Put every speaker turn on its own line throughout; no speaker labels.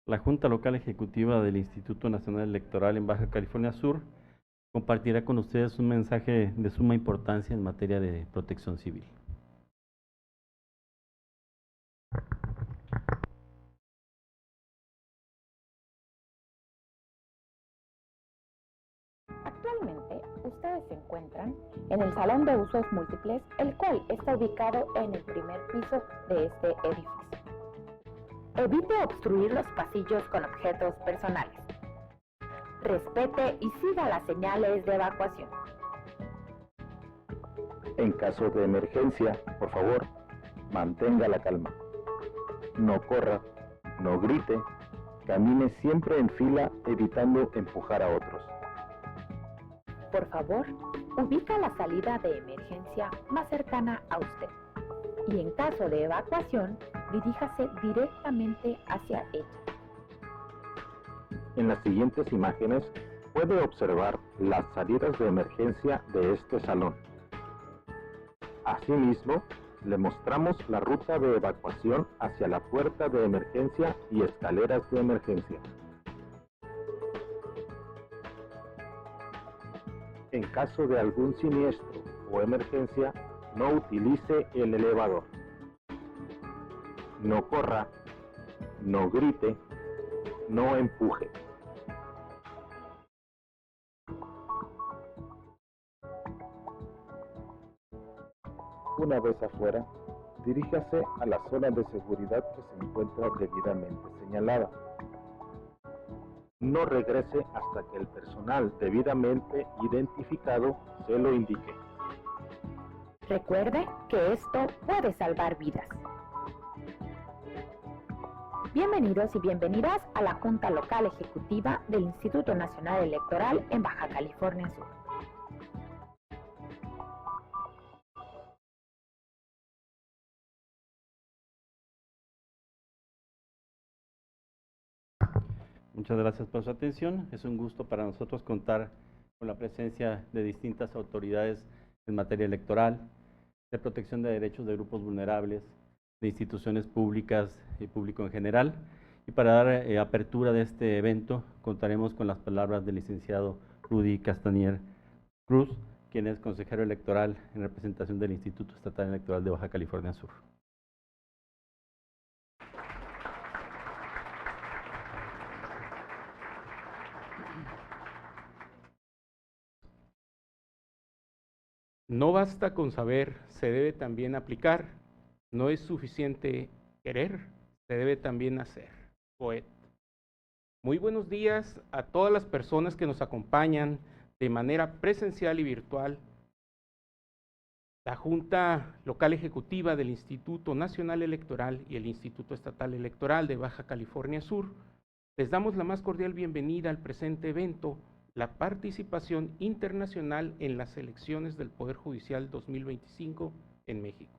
La Junta Local Ejecutiva del Instituto Nacional Electoral en Baja California Sur compartirá con ustedes un mensaje de suma importancia en materia de protección civil.
Actualmente, ustedes se encuentran en el Salón de Usos Múltiples, el cual está ubicado en el primer piso de este edificio. Evite obstruir los pasillos con objetos personales. Respete y siga las señales de evacuación.
En caso de emergencia, por favor, mantenga la calma. No corra, no grite, camine siempre en fila evitando empujar a otros.
Por favor, ubica la salida de emergencia más cercana a usted y en caso de evacuación, diríjase directamente hacia ella.
En las siguientes imágenes puede observar las salidas de emergencia de este salón. Asimismo, le mostramos la ruta de evacuación hacia la puerta de emergencia y escaleras de emergencia. En caso de algún siniestro o emergencia, no utilice el elevador. No corra, no grite, no empuje. Una vez afuera, diríjase a la zona de seguridad que se encuentra debidamente señalada. No regrese hasta que el personal debidamente identificado se lo indique.
Recuerde que esto puede salvar vidas. Bienvenidos y bienvenidas a la Junta Local Ejecutiva del Instituto Nacional Electoral en Baja California Sur.
Muchas gracias por su atención. Es un gusto para nosotros contar con la presencia de distintas autoridades en materia electoral, de protección de derechos de grupos vulnerables, de instituciones públicas y público en general. Y para dar apertura de este evento, contaremos con las palabras del licenciado Rudy Castañer Cruz, quien es consejero electoral en representación del Instituto Estatal Electoral de Baja California Sur.
No basta con saber, se debe también aplicar. No es suficiente querer, se debe también hacer. Poet. Muy buenos días a todas las personas que nos acompañan de manera presencial y virtual. La Junta Local Ejecutiva del Instituto Nacional Electoral y el Instituto Estatal Electoral de Baja California Sur les damos la más cordial bienvenida al presente evento, la participación internacional en las elecciones del Poder Judicial 2025 en México.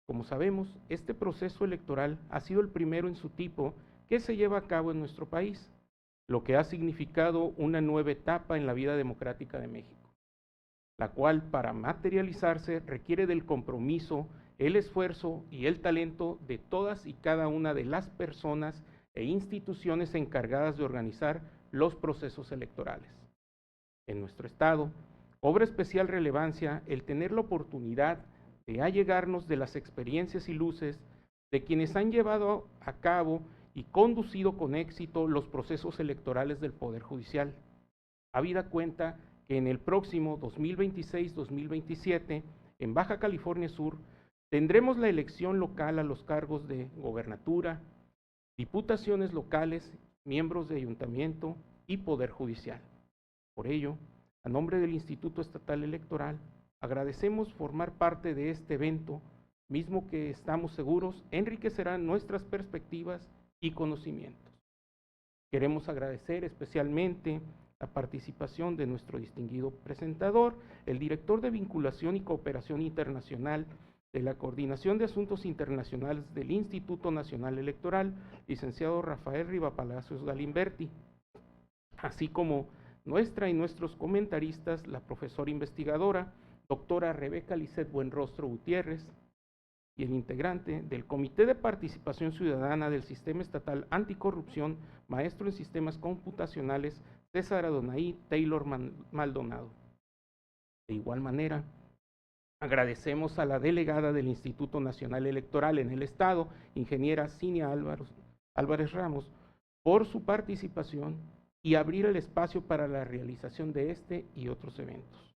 Como sabemos, este proceso electoral ha sido el primero en su tipo que se lleva a cabo en nuestro país, lo que ha significado una nueva etapa en la vida democrática de México, la cual para materializarse requiere del compromiso, el esfuerzo y el talento de todas y cada una de las personas e instituciones encargadas de organizar los procesos electorales. En nuestro estado, cobra especial relevancia el tener la oportunidad de allegarnos de las experiencias y luces de quienes han llevado a cabo y conducido con éxito los procesos electorales del Poder Judicial. Habida cuenta que en el próximo 2026-2027, en Baja California Sur, tendremos la elección local a los cargos de gobernatura, diputaciones locales, miembros de ayuntamiento y Poder Judicial. Por ello, a nombre del Instituto Estatal Electoral, agradecemos formar parte de este evento, mismo que estamos seguros enriquecerá nuestras perspectivas y conocimientos. Queremos agradecer especialmente la participación de nuestro distinguido presentador, el director de Vinculación y Cooperación Internacional de la Coordinación de Asuntos Internacionales del Instituto Nacional Electoral, licenciado Rafael Rivapalacios Galimberti, así como nuestra y nuestros comentaristas, la profesora investigadora, doctora Rebeca Lisset Buenrostro Gutiérrez, y el integrante del Comité de Participación Ciudadana del Sistema Estatal Anticorrupción, maestro en Sistemas Computacionales, César Adonai Taylor Maldonado. De igual manera, agradecemos a la delegada del Instituto Nacional Electoral en el Estado, ingeniera Cinia Álvarez Ramos, por su participación y abrir el espacio para la realización de este y otros eventos.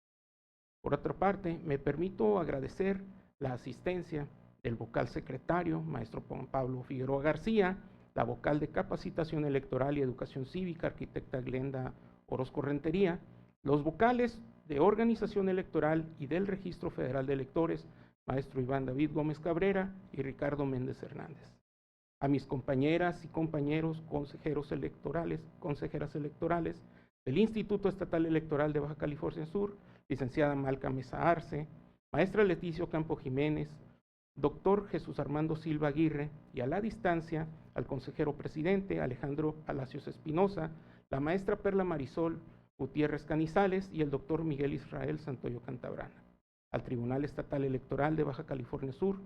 Por otra parte, me permito agradecer la asistencia del vocal secretario, maestro Juan Pablo Figueroa García, la vocal de Capacitación Electoral y Educación Cívica, arquitecta Glenda Orozco Rentería, los vocales de Organización Electoral y del Registro Federal de Electores, maestro Iván David Gómez Cabrera y Ricardo Méndez Hernández. A mis compañeras y compañeros consejeras electorales del Instituto Estatal Electoral de Baja California Sur, licenciada Malca Mesa Arce, maestra Leticia Campo Jiménez, doctor Jesús Armando Silva Aguirre, y a la distancia al consejero presidente Alejandro Palacios Espinosa, la maestra Perla Marisol Gutiérrez Canizales y el doctor Miguel Israel Santoyo Cantabrana. Al Tribunal Estatal Electoral de Baja California Sur,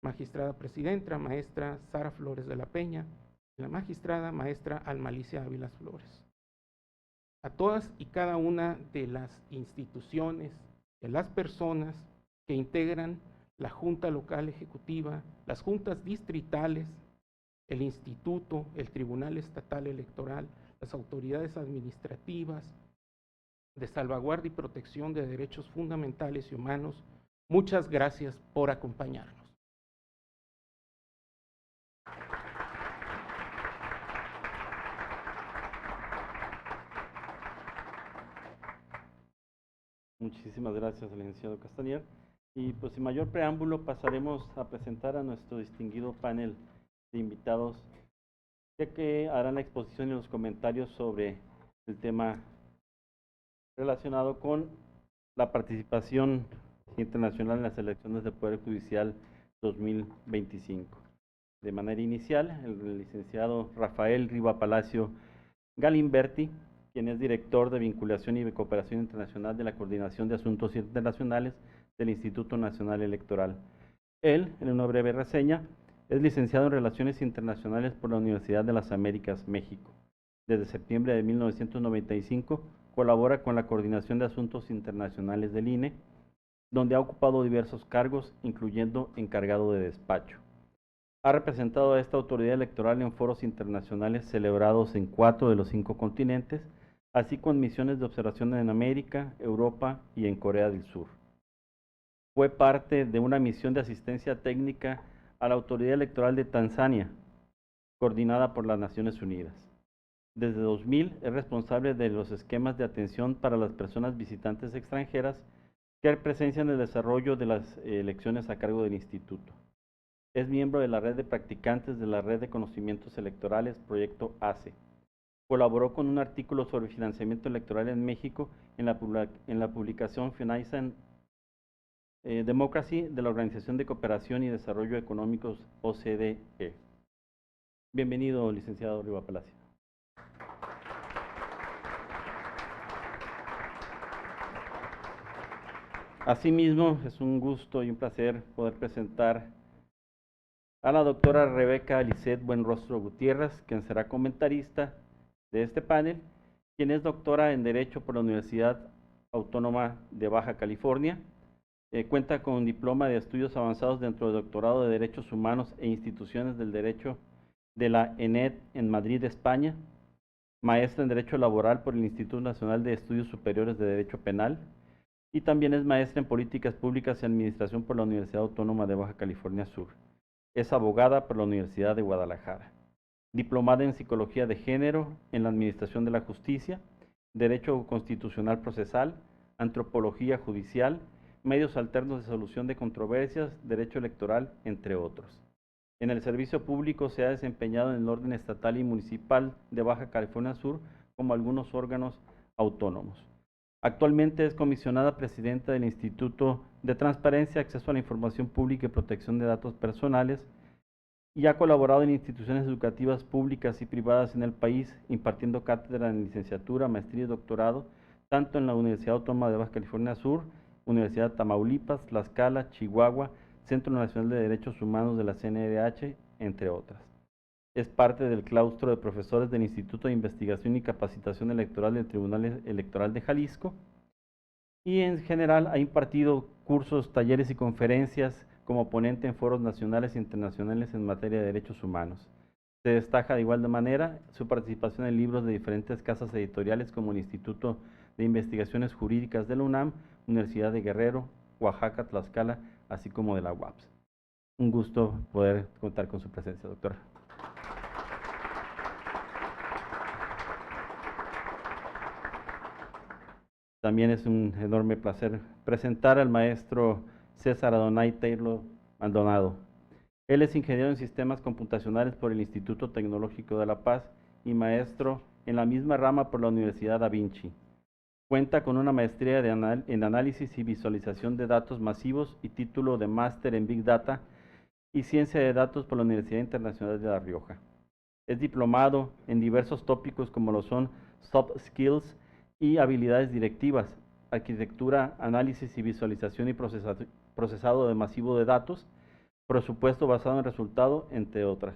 magistrada presidenta, maestra Sara Flores de la Peña, y la magistrada maestra Almalicia Ávila Flores. A todas y cada una de las instituciones, de las personas que integran la Junta Local Ejecutiva, las juntas distritales, el Instituto, el Tribunal Estatal Electoral, las autoridades administrativas de salvaguardia y protección de derechos fundamentales y humanos, muchas gracias por acompañarnos.
Muchísimas gracias, licenciado Castañer. Y pues sin mayor preámbulo pasaremos a presentar a nuestro distinguido panel de invitados, ya que harán la exposición y los comentarios sobre el tema relacionado con la participación internacional en las elecciones del Poder Judicial 2025. De manera inicial, el licenciado Rafael Riva Palacio Galimberti, quien es director de Vinculación y Cooperación Internacional de la Coordinación de Asuntos Internacionales del Instituto Nacional Electoral. Él, en una breve reseña, es licenciado en Relaciones Internacionales por la Universidad de las Américas, México. Desde septiembre de 1995 colabora con la Coordinación de Asuntos Internacionales del INE, donde ha ocupado diversos cargos, incluyendo encargado de despacho. Ha representado a esta autoridad electoral en foros internacionales celebrados en 4 de los 5 continentes, así como en misiones de observación en América, Europa y en Corea del Sur. Fue parte de una misión de asistencia técnica a la autoridad electoral de Tanzania, coordinada por las Naciones Unidas. Desde 2000 es responsable de los esquemas de atención para las personas visitantes extranjeras que presencian el desarrollo de las elecciones a cargo del instituto. Es miembro de la red de practicantes de la Red de Conocimientos Electorales, Proyecto ACE. Colaboró con un artículo sobre financiamiento electoral en México en la publicación Finance Democracy de la Organización de Cooperación y Desarrollo Económicos OCDE. Bienvenido, licenciado Riva Palacio. Asimismo, es un gusto y un placer poder presentar a la doctora Rebeca Lisset Buenrostro Gutiérrez, quien será comentarista de este panel, quien es doctora en Derecho por la Universidad Autónoma de Baja California. Cuenta con un diploma de estudios avanzados dentro del doctorado de Derechos Humanos e Instituciones del Derecho de la ENED en Madrid, España. Maestra en Derecho Laboral por el Instituto Nacional de Estudios Superiores de Derecho Penal. Y también es maestra en Políticas Públicas y Administración por la Universidad Autónoma de Baja California Sur. Es abogada por la Universidad de Guadalajara. Diplomada en Psicología de Género en la Administración de la Justicia, Derecho Constitucional Procesal, Antropología Judicial, Medios Alternos de Solución de Controversias, Derecho Electoral, entre otros. En el servicio público se ha desempeñado en el orden estatal y municipal de Baja California Sur como algunos órganos autónomos. Actualmente es comisionada presidenta del Instituto de Transparencia, Acceso a la Información Pública y Protección de Datos Personales y ha colaborado en instituciones educativas públicas y privadas en el país, impartiendo cátedra en licenciatura, maestría y doctorado, tanto en la Universidad Autónoma de Baja California Sur, Universidad de Tamaulipas, Tlaxcala, Chihuahua, Centro Nacional de Derechos Humanos de la CNDH, entre otras. Es parte del claustro de profesores del Instituto de Investigación y Capacitación Electoral del Tribunal Electoral de Jalisco, y en general ha impartido cursos, talleres y conferencias como ponente en foros nacionales e internacionales en materia de derechos humanos. Se destaca de igual manera su participación en libros de diferentes casas editoriales como el Instituto de Investigaciones Jurídicas de la UNAM, Universidad de Guerrero, Oaxaca, Tlaxcala, así como de la UAPS. Un gusto poder contar con su presencia, doctora. También es un enorme placer presentar al maestro César Adonai Taylor Maldonado. Él es ingeniero en sistemas computacionales por el Instituto Tecnológico de La Paz y maestro en la misma rama por la Universidad Da Vinci. Cuenta con una maestría en análisis y visualización de datos masivos y título de máster en Big Data y Ciencia de Datos por la Universidad Internacional de La Rioja. Es diplomado en diversos tópicos como lo son Soft Skills y habilidades directivas, arquitectura, análisis y visualización y procesado de masivo de datos, presupuesto basado en resultado, entre otras.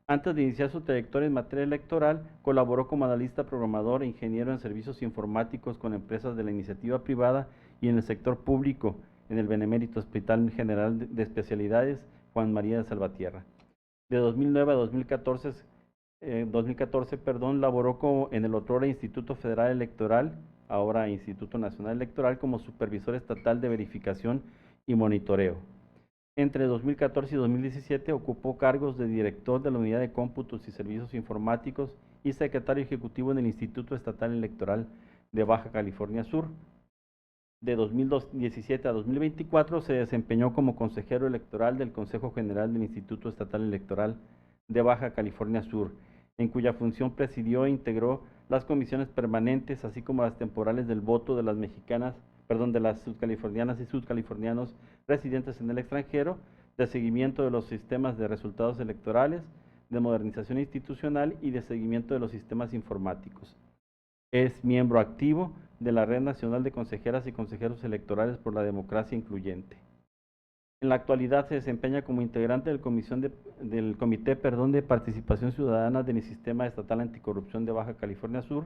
Antes de iniciar su trayectoria en materia electoral, colaboró como analista programador e ingeniero en servicios informáticos con empresas de la iniciativa privada y en el sector público, en el Benemérito Hospital General de Especialidades Juan María de Salvatierra. De 2009 a 2014, laboró en el otrora Instituto Federal Electoral, ahora Instituto Nacional Electoral, como supervisor estatal de verificación y monitoreo. Entre 2014 y 2017 ocupó cargos de director de la Unidad de Cómputos y Servicios Informáticos y secretario ejecutivo en el Instituto Estatal Electoral de Baja California Sur. De 2017 a 2024 se desempeñó como consejero electoral del Consejo General del Instituto Estatal Electoral de Baja California Sur, en cuya función presidió e integró las comisiones permanentes, así como las temporales del voto de las de las sudcalifornianas y sudcalifornianos residentes en el extranjero, de seguimiento de los sistemas de resultados electorales, de modernización institucional y de seguimiento de los sistemas informáticos. Es miembro activo de la Red Nacional de Consejeras y Consejeros Electorales por la Democracia Incluyente. En la actualidad se desempeña como integrante del Comité de Participación Ciudadana del Sistema Estatal Anticorrupción de Baja California Sur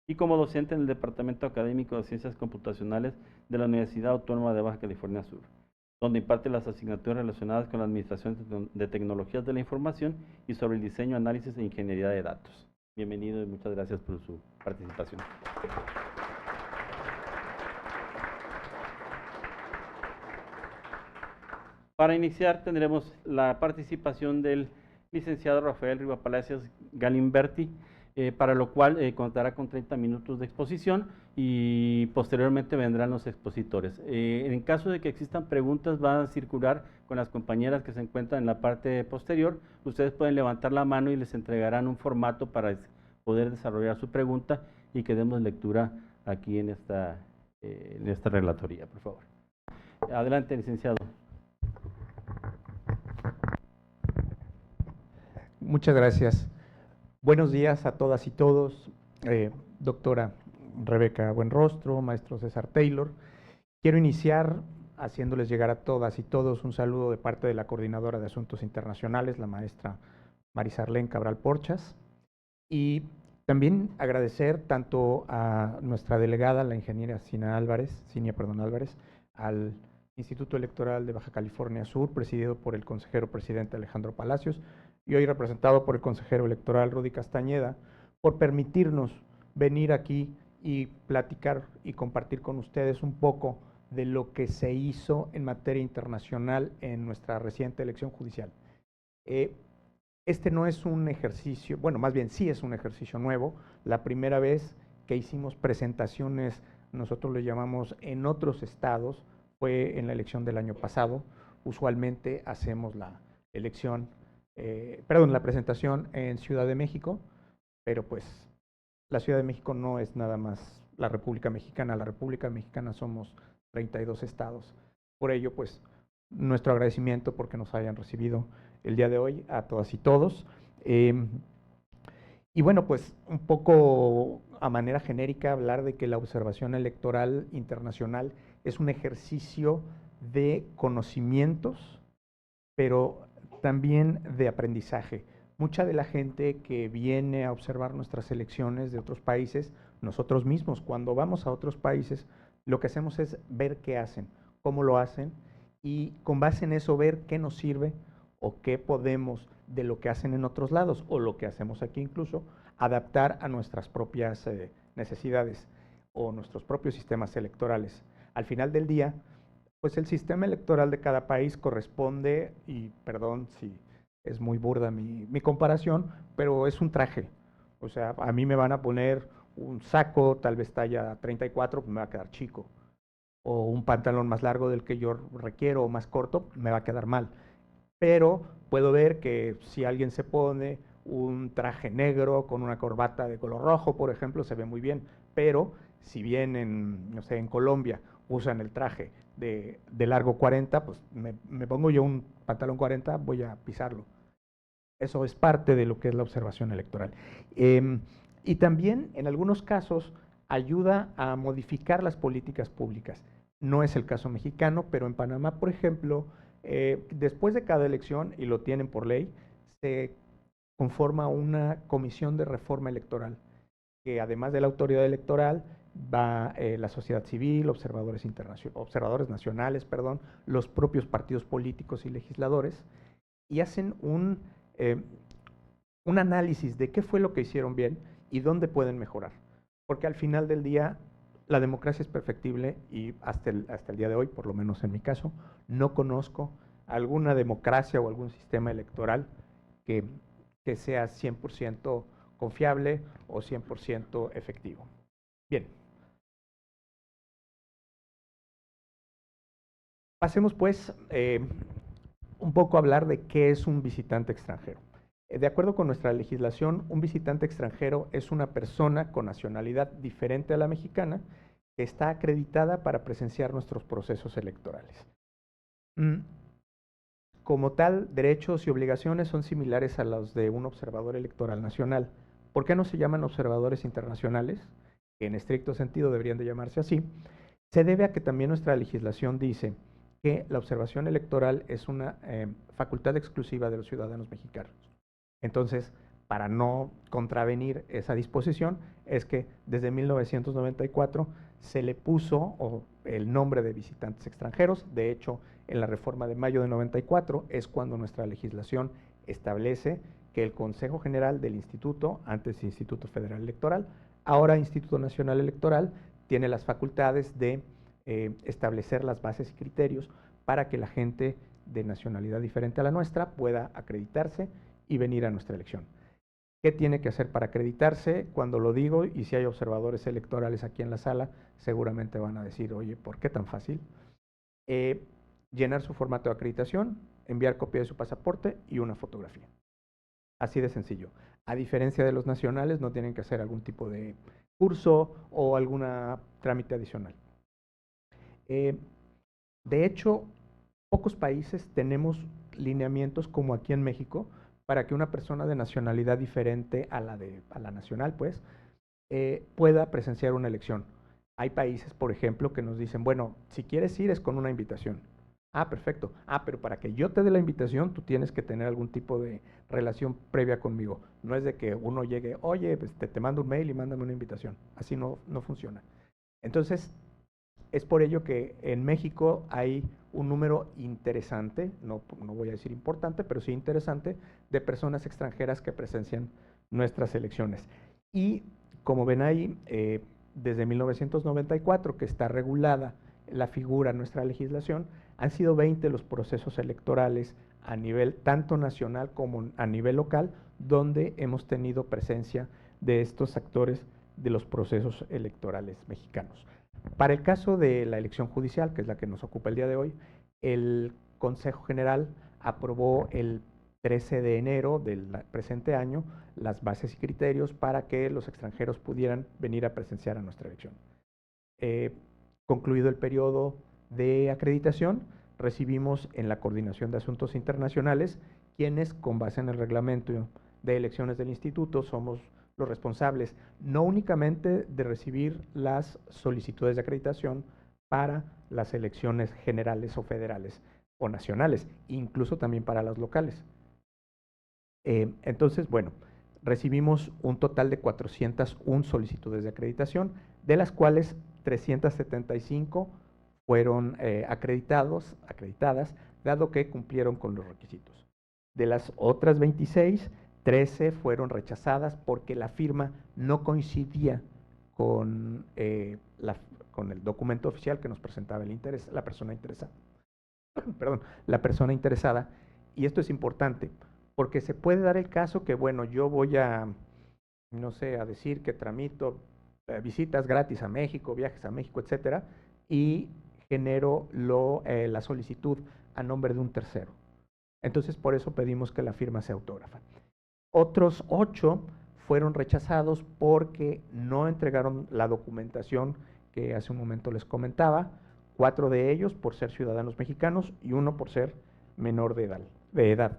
y como docente en el Departamento Académico de Ciencias Computacionales de la Universidad Autónoma de Baja California Sur, donde imparte las asignaturas relacionadas con la Administración de Tecnologías de la Información y sobre el diseño, análisis e ingeniería de datos. Bienvenido y muchas gracias por su participación. Para iniciar tendremos la participación del licenciado Rafael Riva Palacios Galimberti, para lo cual contará con 30 minutos de exposición y posteriormente vendrán los expositores. En caso de que existan preguntas, van a circular con las compañeras que se encuentran en la parte posterior. Ustedes pueden levantar la mano y les entregarán un formato para poder desarrollar su pregunta y que demos lectura aquí en esta relatoría, por favor. Adelante, licenciado.
Muchas gracias. Buenos días a todas y todos, doctora Rebeca Buenrostro, maestro César Taylor. Quiero iniciar haciéndoles llegar a todas y todos un saludo de parte de la Coordinadora de Asuntos Internacionales, la maestra Marisarlén Cabral Porchas, y también agradecer tanto a nuestra delegada, la ingeniera Cinia Álvarez, al Instituto Electoral de Baja California Sur, presidido por el consejero presidente Alejandro Palacios, y hoy representado por el consejero electoral Rudy Castañeda, por permitirnos venir aquí y platicar y compartir con ustedes un poco de lo que se hizo en materia internacional en nuestra reciente elección judicial. Este no es un ejercicio, bueno, más bien sí es un ejercicio nuevo. La primera vez que hicimos presentaciones, nosotros le llamamos en otros estados, fue en la elección del año pasado. Usualmente hacemos la presentación en Ciudad de México, pero pues la Ciudad de México no es nada más la República Mexicana. La República Mexicana somos 32 estados. Por ello, pues, nuestro agradecimiento porque nos hayan recibido el día de hoy a todas y todos. Y bueno, pues, un poco a manera genérica hablar de que la observación electoral internacional es un ejercicio de conocimientos, pero también de aprendizaje. Mucha de la gente que viene a observar nuestras elecciones de otros países, nosotros mismos, cuando vamos a otros países, lo que hacemos es ver qué hacen, cómo lo hacen, y con base en eso ver qué nos sirve o qué podemos de lo que hacen en otros lados o lo que hacemos aquí incluso, adaptar a nuestras propias necesidades o nuestros propios sistemas electorales. Al final del día, pues el sistema electoral de cada país corresponde, y perdón si es muy burda mi comparación, pero es un traje. O sea, a mí me van a poner un saco, tal vez talla 34, pues me va a quedar chico. O un pantalón más largo del que yo requiero o más corto, me va a quedar mal. Pero puedo ver que si alguien se pone un traje negro con una corbata de color rojo, por ejemplo, se ve muy bien. Pero si bien no sé, en Colombia usan el traje de largo 40, pues me pongo yo un pantalón 40, voy a pisarlo. Eso es parte de lo que es la observación electoral. Y también, en algunos casos, ayuda a modificar las políticas públicas. No es el caso mexicano, pero en Panamá, por ejemplo, después de cada elección, y lo tienen por ley, se conforma una comisión de reforma electoral, que además de la autoridad electoral, va la sociedad civil, observadores nacionales, los propios partidos políticos y legisladores, y hacen un análisis de qué fue lo que hicieron bien y dónde pueden mejorar. Porque al final del día, la democracia es perfectible y hasta el día de hoy, por lo menos en mi caso, no conozco alguna democracia o algún sistema electoral que sea 100% confiable o 100% efectivo. Bien. Pasemos pues un poco a hablar de qué es un visitante extranjero. De acuerdo con nuestra legislación, un visitante extranjero es una persona con nacionalidad diferente a la mexicana que está acreditada para presenciar nuestros procesos electorales. Como tal, derechos y obligaciones son similares a los de un observador electoral nacional. ¿Por qué no se llaman observadores internacionales? Que en estricto sentido deberían de llamarse así. Se debe a que también nuestra legislación dice que la observación electoral es una facultad exclusiva de los ciudadanos mexicanos. Entonces, para no contravenir esa disposición, es que desde 1994 se le puso el nombre de visitantes extranjeros. De hecho, en la reforma de mayo de 94 es cuando nuestra legislación establece que el Consejo General del Instituto, antes Instituto Federal Electoral, ahora Instituto Nacional Electoral, tiene las facultades de establecer las bases y criterios para que la gente de nacionalidad diferente a la nuestra pueda acreditarse y venir a nuestra elección. ¿Qué tiene que hacer para acreditarse? Cuando lo digo, y si hay observadores electorales aquí en la sala, seguramente van a decir, oye, ¿por qué tan fácil? Llenar su formato de acreditación, enviar copia de su pasaporte y una fotografía. Así de sencillo. A diferencia de los nacionales, no tienen que hacer algún tipo de curso o algún trámite adicional. De hecho, pocos países tenemos lineamientos como aquí en México para que una persona de nacionalidad diferente a la nacional, pues, pueda presenciar una elección. Hay países, por ejemplo, que nos dicen, bueno, si quieres ir es con una invitación. Ah, perfecto. Ah, pero para que yo te dé la invitación, tú tienes que tener algún tipo de relación previa conmigo. No es de que uno llegue, oye, pues te mando un mail y mándame una invitación. Así no funciona. Entonces, es por ello que en México hay un número interesante, no voy a decir importante, pero sí interesante, de personas extranjeras que presencian nuestras elecciones. Y como ven ahí, desde 1994, que está regulada la figura en nuestra legislación, han sido 20 los procesos electorales a nivel tanto nacional como a nivel local, donde hemos tenido presencia de estos actores de los procesos electorales mexicanos. Para el caso de la elección judicial, que es la que nos ocupa el día de hoy, el Consejo General aprobó el 13 de enero del presente año las bases y criterios para que los extranjeros pudieran venir a presenciar a nuestra elección. Concluido el periodo de acreditación, recibimos en la Coordinación de Asuntos Internacionales, quienes, con base en el reglamento de elecciones del instituto, somos los responsables no únicamente de recibir las solicitudes de acreditación para las elecciones generales o federales o nacionales, incluso también para las locales. Entonces, bueno, recibimos un total de 401 solicitudes de acreditación, de las cuales 375 fueron acreditadas, dado que cumplieron con los requisitos. De las otras 26, 13 fueron rechazadas porque la firma no coincidía con, con el documento oficial que nos presentaba la persona interesada. Perdón, la persona interesada. Y esto es importante, porque se puede dar el caso que, bueno, yo voy a, no sé, a decir que tramito visitas gratis a México, viajes a México, etcétera, y genero la solicitud a nombre de un tercero. Entonces, por eso pedimos que la firma sea autógrafa. Otros 8 fueron rechazados porque no entregaron la documentación que hace un momento les comentaba, 4 de ellos por ser ciudadanos mexicanos y 1 por ser menor de edad.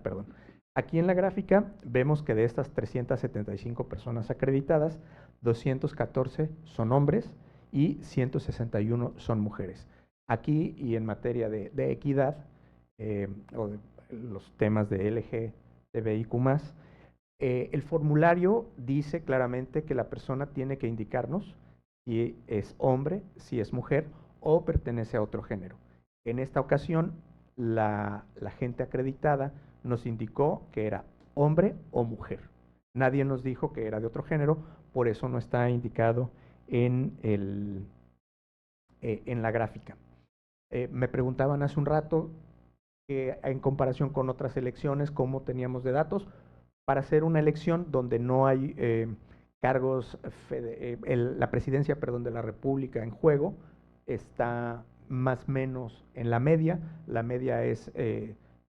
Aquí en la gráfica vemos que de estas 375 personas acreditadas, 214 son hombres y 161 son mujeres. Aquí y en materia de equidad o de los temas de LGTBIQ+, el formulario dice claramente que la persona tiene que indicarnos si es hombre, si es mujer o pertenece a otro género. En esta ocasión, la gente acreditada nos indicó que era hombre o mujer. Nadie nos dijo que era de otro género, por eso no está indicado en la gráfica. Me preguntaban hace un rato que en comparación con otras elecciones, ¿cómo teníamos de datos? Para hacer una elección donde no hay cargos, la presidencia, de la República en juego, está más o menos en la media es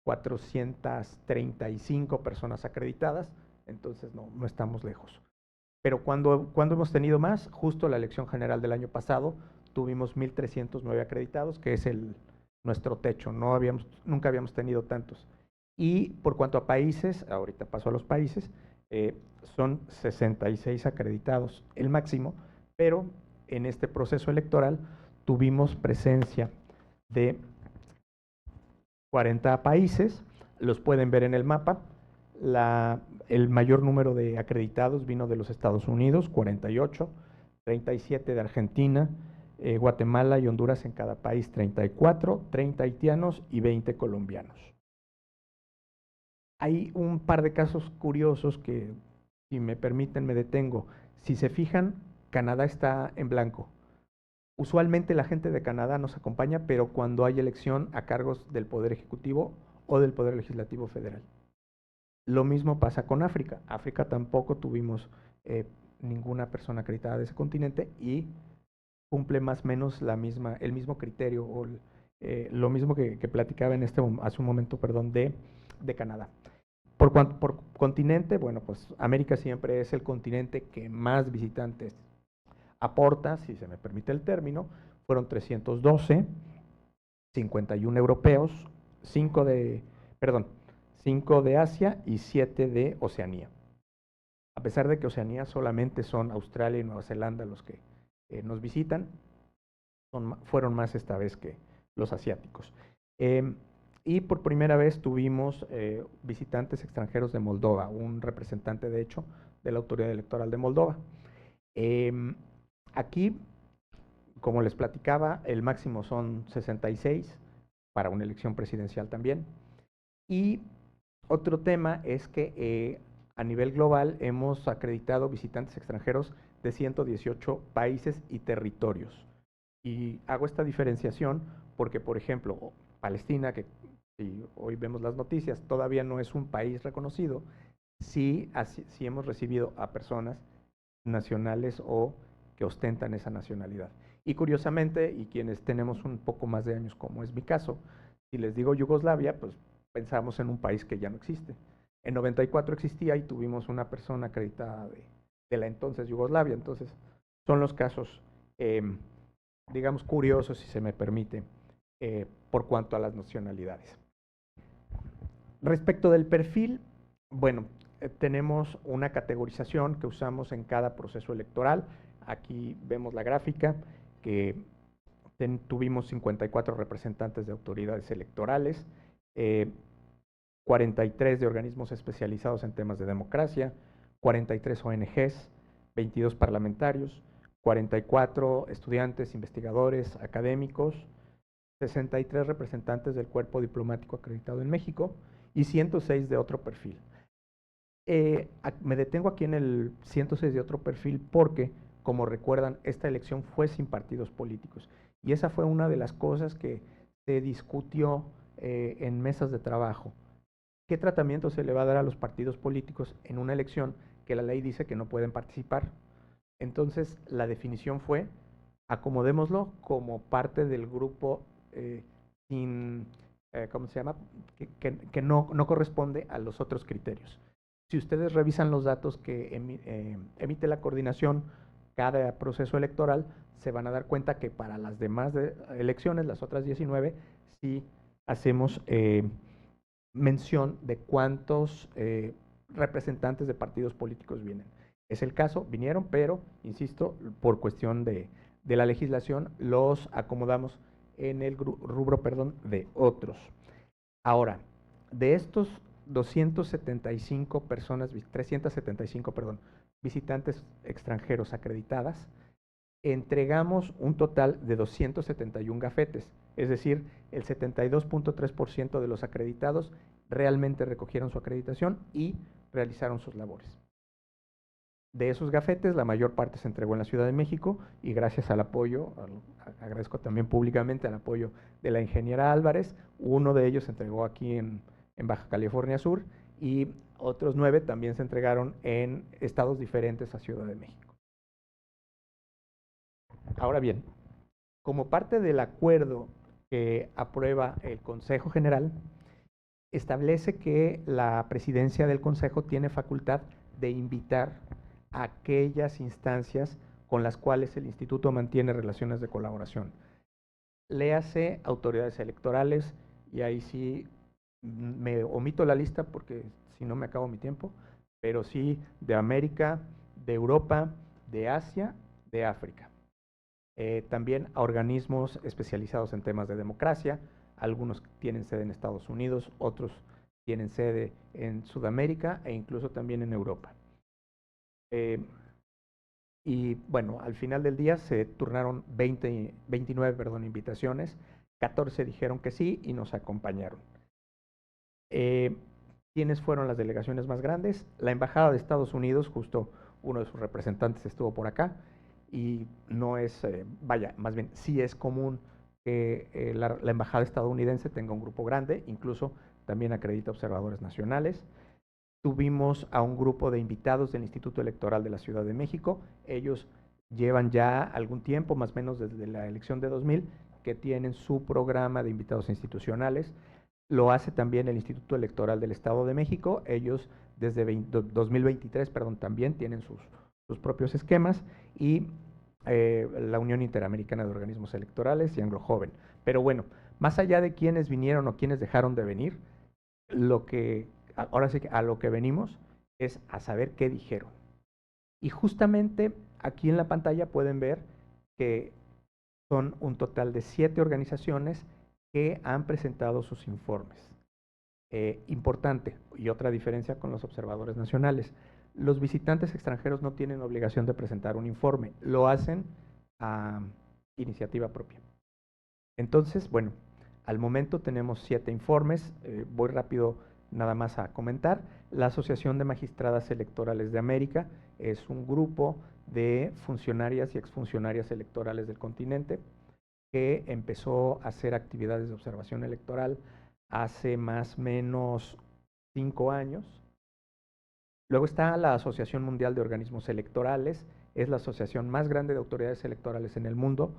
435 personas acreditadas, entonces no estamos lejos. Pero cuando hemos tenido más, justo la elección general del año pasado, tuvimos 1,309 acreditados, que es nuestro techo, nunca habíamos tenido tantos. Y por cuanto a países, ahorita paso a los países, son 66 acreditados, el máximo, pero en este proceso electoral tuvimos presencia de 40 países, los pueden ver en el mapa. El mayor número de acreditados vino de los Estados Unidos, 48, 37 de Argentina, Guatemala y Honduras en cada país, 34, 30 haitianos y 20 colombianos. Hay un par de casos curiosos que, si me permiten, me detengo. Si se fijan, Canadá está en blanco. Usualmente la gente de Canadá nos acompaña, pero cuando hay elección a cargos del Poder Ejecutivo o del Poder Legislativo Federal. Lo mismo pasa con África. África tampoco tuvimos ninguna persona acreditada de ese continente y cumple más o menos el mismo criterio o lo mismo que platicaba hace un momento, de Canadá. Por continente, bueno, pues América siempre es el continente que más visitantes aporta, si se me permite el término. Fueron 312, 51 europeos, 5 de Asia y 7 de Oceanía. A pesar de que Oceanía solamente son Australia y Nueva Zelanda los que nos visitan, fueron más esta vez que los asiáticos. Y por primera vez tuvimos visitantes extranjeros de Moldova, un representante, de hecho, de la Autoridad Electoral de Moldova. Aquí, como les platicaba, el máximo son 66 para una elección presidencial también. Y otro tema es que a nivel global hemos acreditado visitantes extranjeros de 118 países y territorios. Y hago esta diferenciación porque, por ejemplo, Palestina, que si hoy vemos las noticias, todavía no es un país reconocido, sí hemos recibido a personas nacionales o que ostentan esa nacionalidad. Y curiosamente, y quienes tenemos un poco más de años, como es mi caso, si les digo Yugoslavia, pues pensamos en un país que ya no existe. En 94 existía y tuvimos una persona acreditada de la entonces Yugoslavia. Entonces, son los casos, digamos, curiosos, si se me permite, por cuanto a las nacionalidades. Respecto del perfil, bueno, tenemos una categorización que usamos en cada proceso electoral. Aquí vemos la gráfica que Tuvimos 54 representantes de autoridades electorales, 43 de organismos especializados en temas de democracia, 43 ONGs, 22 parlamentarios, 44 estudiantes, investigadores, académicos, 63 representantes del cuerpo diplomático acreditado en México y 106 de otro perfil. Me detengo aquí en el 106 de otro perfil porque, como recuerdan, esta elección fue sin partidos políticos y esa fue una de las cosas que se discutió en mesas de trabajo. ¿Qué tratamiento se le va a dar a los partidos políticos en una elección que la ley dice que no pueden participar? Entonces, la definición fue, acomodémoslo como parte del grupo ¿cómo se llama? Que no corresponde a los otros criterios. Si ustedes revisan los datos que emite la coordinación cada proceso electoral, se van a dar cuenta que para las demás elecciones, las otras 19, sí hacemos mención de cuántos representantes de partidos políticos vienen. Es el caso, vinieron, pero, insisto, por cuestión de la legislación, los acomodamos en el rubro, de otros. Ahora, de estos 375 visitantes extranjeros acreditadas, entregamos un total de 271 gafetes, es decir, el 72.3% de los acreditados realmente recogieron su acreditación y realizaron sus labores. De esos gafetes, la mayor parte se entregó en la Ciudad de México y gracias al apoyo, agradezco también públicamente al apoyo de la ingeniera Álvarez, uno de ellos se entregó aquí en Baja California Sur y otros 9 también se entregaron en estados diferentes a Ciudad de México. Ahora bien, como parte del acuerdo que aprueba el Consejo General, establece que la presidencia del Consejo tiene facultad de invitar a aquellas instancias con las cuales el Instituto mantiene relaciones de colaboración. Léase autoridades electorales, y ahí sí me omito la lista porque si no me acabo mi tiempo, pero sí de América, de Europa, de Asia, de África. También a organismos especializados en temas de democracia, algunos tienen sede en Estados Unidos, otros tienen sede en Sudamérica e incluso también en Europa. Y bueno, al final del día se turnaron 29 invitaciones, 14 dijeron que sí y nos acompañaron. ¿Quiénes fueron las delegaciones más grandes? La Embajada de Estados Unidos, justo uno de sus representantes estuvo por acá, y no es, más bien sí es común que la Embajada estadounidense tenga un grupo grande, incluso también acredita observadores nacionales. Tuvimos a un grupo de invitados del Instituto Electoral de la Ciudad de México. Ellos llevan ya algún tiempo, más o menos desde la elección de 2000, que tienen su programa de invitados institucionales. Lo hace también el Instituto Electoral del Estado de México. Ellos desde 2023, también tienen sus propios esquemas. Y la Unión Interamericana de Organismos Electorales y Anglo Joven. Pero bueno, más allá de quiénes vinieron o quiénes dejaron de venir, ahora sí que a lo que venimos es a saber qué dijeron. Y justamente aquí en la pantalla pueden ver que son un total de 7 organizaciones que han presentado sus informes. Importante, y otra diferencia con los observadores nacionales, los visitantes extranjeros no tienen obligación de presentar un informe, lo hacen a iniciativa propia. Entonces, bueno, al momento tenemos 7 informes, voy rápido nada más a comentar. La Asociación de Magistradas Electorales de América es un grupo de funcionarias y exfuncionarias electorales del continente que empezó a hacer actividades de observación electoral hace más o menos 5 años. Luego está la Asociación Mundial de Organismos Electorales, es la asociación más grande de autoridades electorales en el mundo.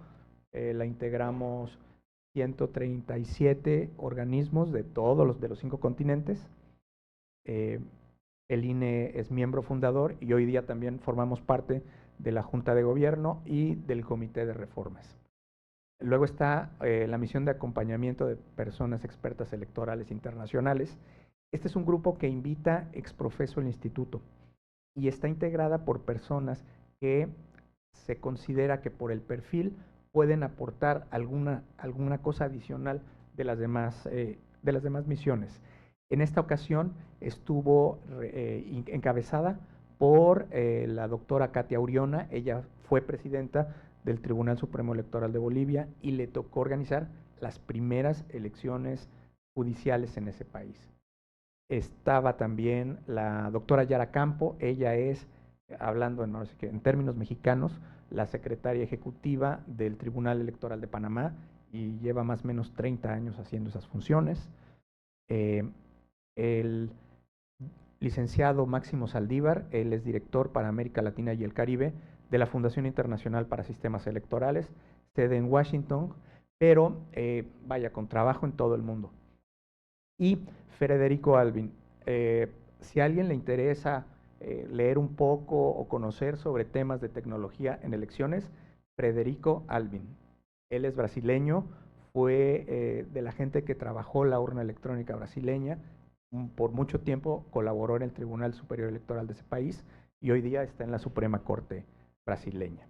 La integramos 137 organismos de todos los 5 continentes. El INE es miembro fundador y hoy día también formamos parte de la Junta de Gobierno y del Comité de Reformas. Luego está la misión de acompañamiento de personas expertas electorales internacionales. Este es un grupo que invita ex profeso al instituto y está integrada por personas que se considera que por el perfil pueden aportar alguna cosa adicional de las demás misiones. En esta ocasión estuvo encabezada por la doctora Katia Uriona. Ella fue presidenta del Tribunal Supremo Electoral de Bolivia y le tocó organizar las primeras elecciones judiciales en ese país. Estaba también la doctora Yara Campo. Ella es, hablando en términos mexicanos, la secretaria ejecutiva del Tribunal Electoral de Panamá y lleva más o menos 30 años haciendo esas funciones. El licenciado Máximo Saldívar, él es director para América Latina y el Caribe de la Fundación Internacional para Sistemas Electorales, sede en Washington, pero vaya, con trabajo en todo el mundo. Y Federico Albin, si a alguien le interesa leer un poco o conocer sobre temas de tecnología en elecciones, Federico Albin. Él es brasileño, fue de la gente que trabajó la urna electrónica brasileña, por mucho tiempo colaboró en el Tribunal Superior Electoral de ese país y hoy día está en la Suprema Corte brasileña.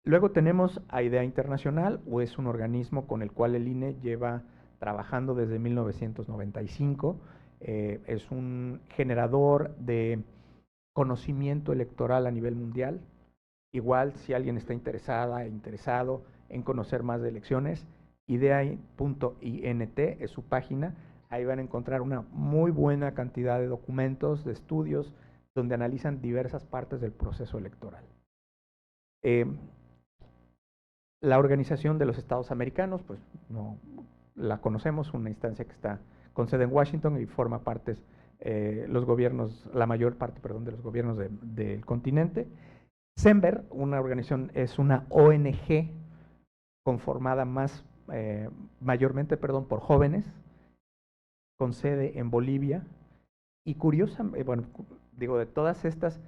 Luego tenemos a IDEA Internacional, o es un organismo con el cual el INE lleva trabajando desde 1995. Es un generador de conocimiento electoral a nivel mundial. Igual, si alguien está interesado en conocer más de elecciones, idea.int es su página. Ahí van a encontrar una muy buena cantidad de documentos, de estudios, donde analizan diversas partes del proceso electoral. La Organización de los Estados Americanos, pues no la conocemos, una instancia que está con sede en Washington y forma parte los gobiernos, la mayor parte, perdón, de los gobiernos del continente. CEMBER, una organización, es una ONG conformada mayormente por jóvenes, con sede en Bolivia, y curiosamente, bueno, digo, de todas estas,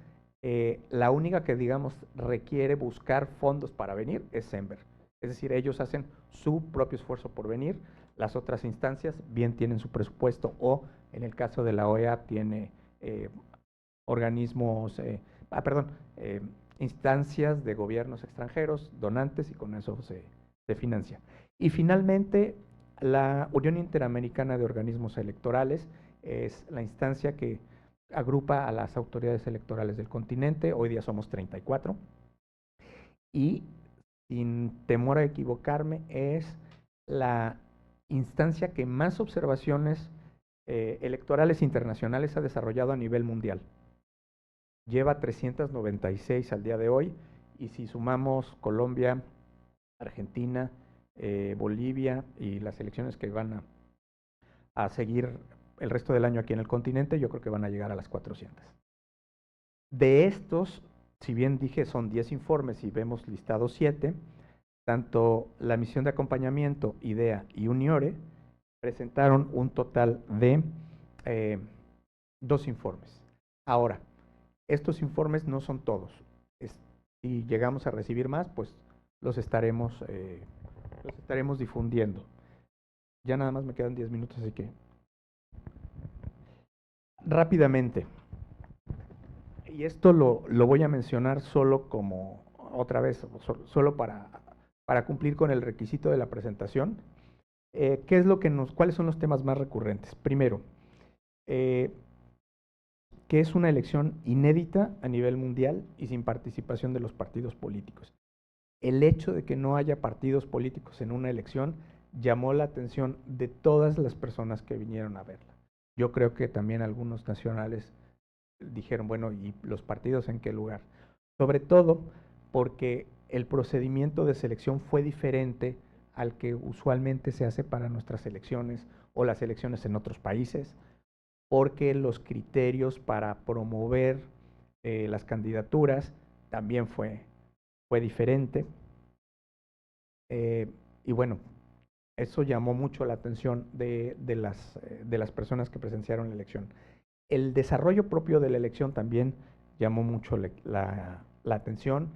la única que, digamos, requiere buscar fondos para venir es CEMBER. Es decir, ellos hacen su propio esfuerzo por venir. Las otras instancias bien tienen su presupuesto o, en el caso de la OEA, tiene instancias de gobiernos extranjeros, donantes, y con eso se financia. Y finalmente, la Unión Interamericana de Organismos Electorales es la instancia que agrupa a las autoridades electorales del continente. Hoy día somos 34. Y, sin temor a equivocarme, es la instancia que más observaciones electorales internacionales ha desarrollado a nivel mundial. Lleva 396 al día de hoy, y si sumamos Colombia, Argentina, Bolivia y las elecciones que van a seguir el resto del año aquí en el continente, yo creo que van a llegar a las 400. De estos, si bien dije son 10 informes y vemos listados 7, tanto la misión de acompañamiento, IDEA y UNIORE, presentaron un total de 2 informes. Ahora, estos informes no son todos. Si llegamos a recibir más, pues los estaremos difundiendo. Ya nada más me quedan 10 minutos, así que rápidamente. Y esto lo voy a mencionar solo como, otra vez, solo para cumplir con el requisito de la presentación. ¿Cuáles son los temas más recurrentes? Primero, que es una elección inédita a nivel mundial y sin participación de los partidos políticos. El hecho de que no haya partidos políticos en una elección llamó la atención de todas las personas que vinieron a verla. Yo creo que también algunos nacionales dijeron, bueno, ¿y los partidos en qué lugar? Sobre todo porque el procedimiento de selección fue diferente al que usualmente se hace para nuestras elecciones o las elecciones en otros países, porque los criterios para promover las candidaturas también fue diferente. Y bueno, eso llamó mucho la atención de las personas que presenciaron la elección. El desarrollo propio de la elección también llamó mucho la atención.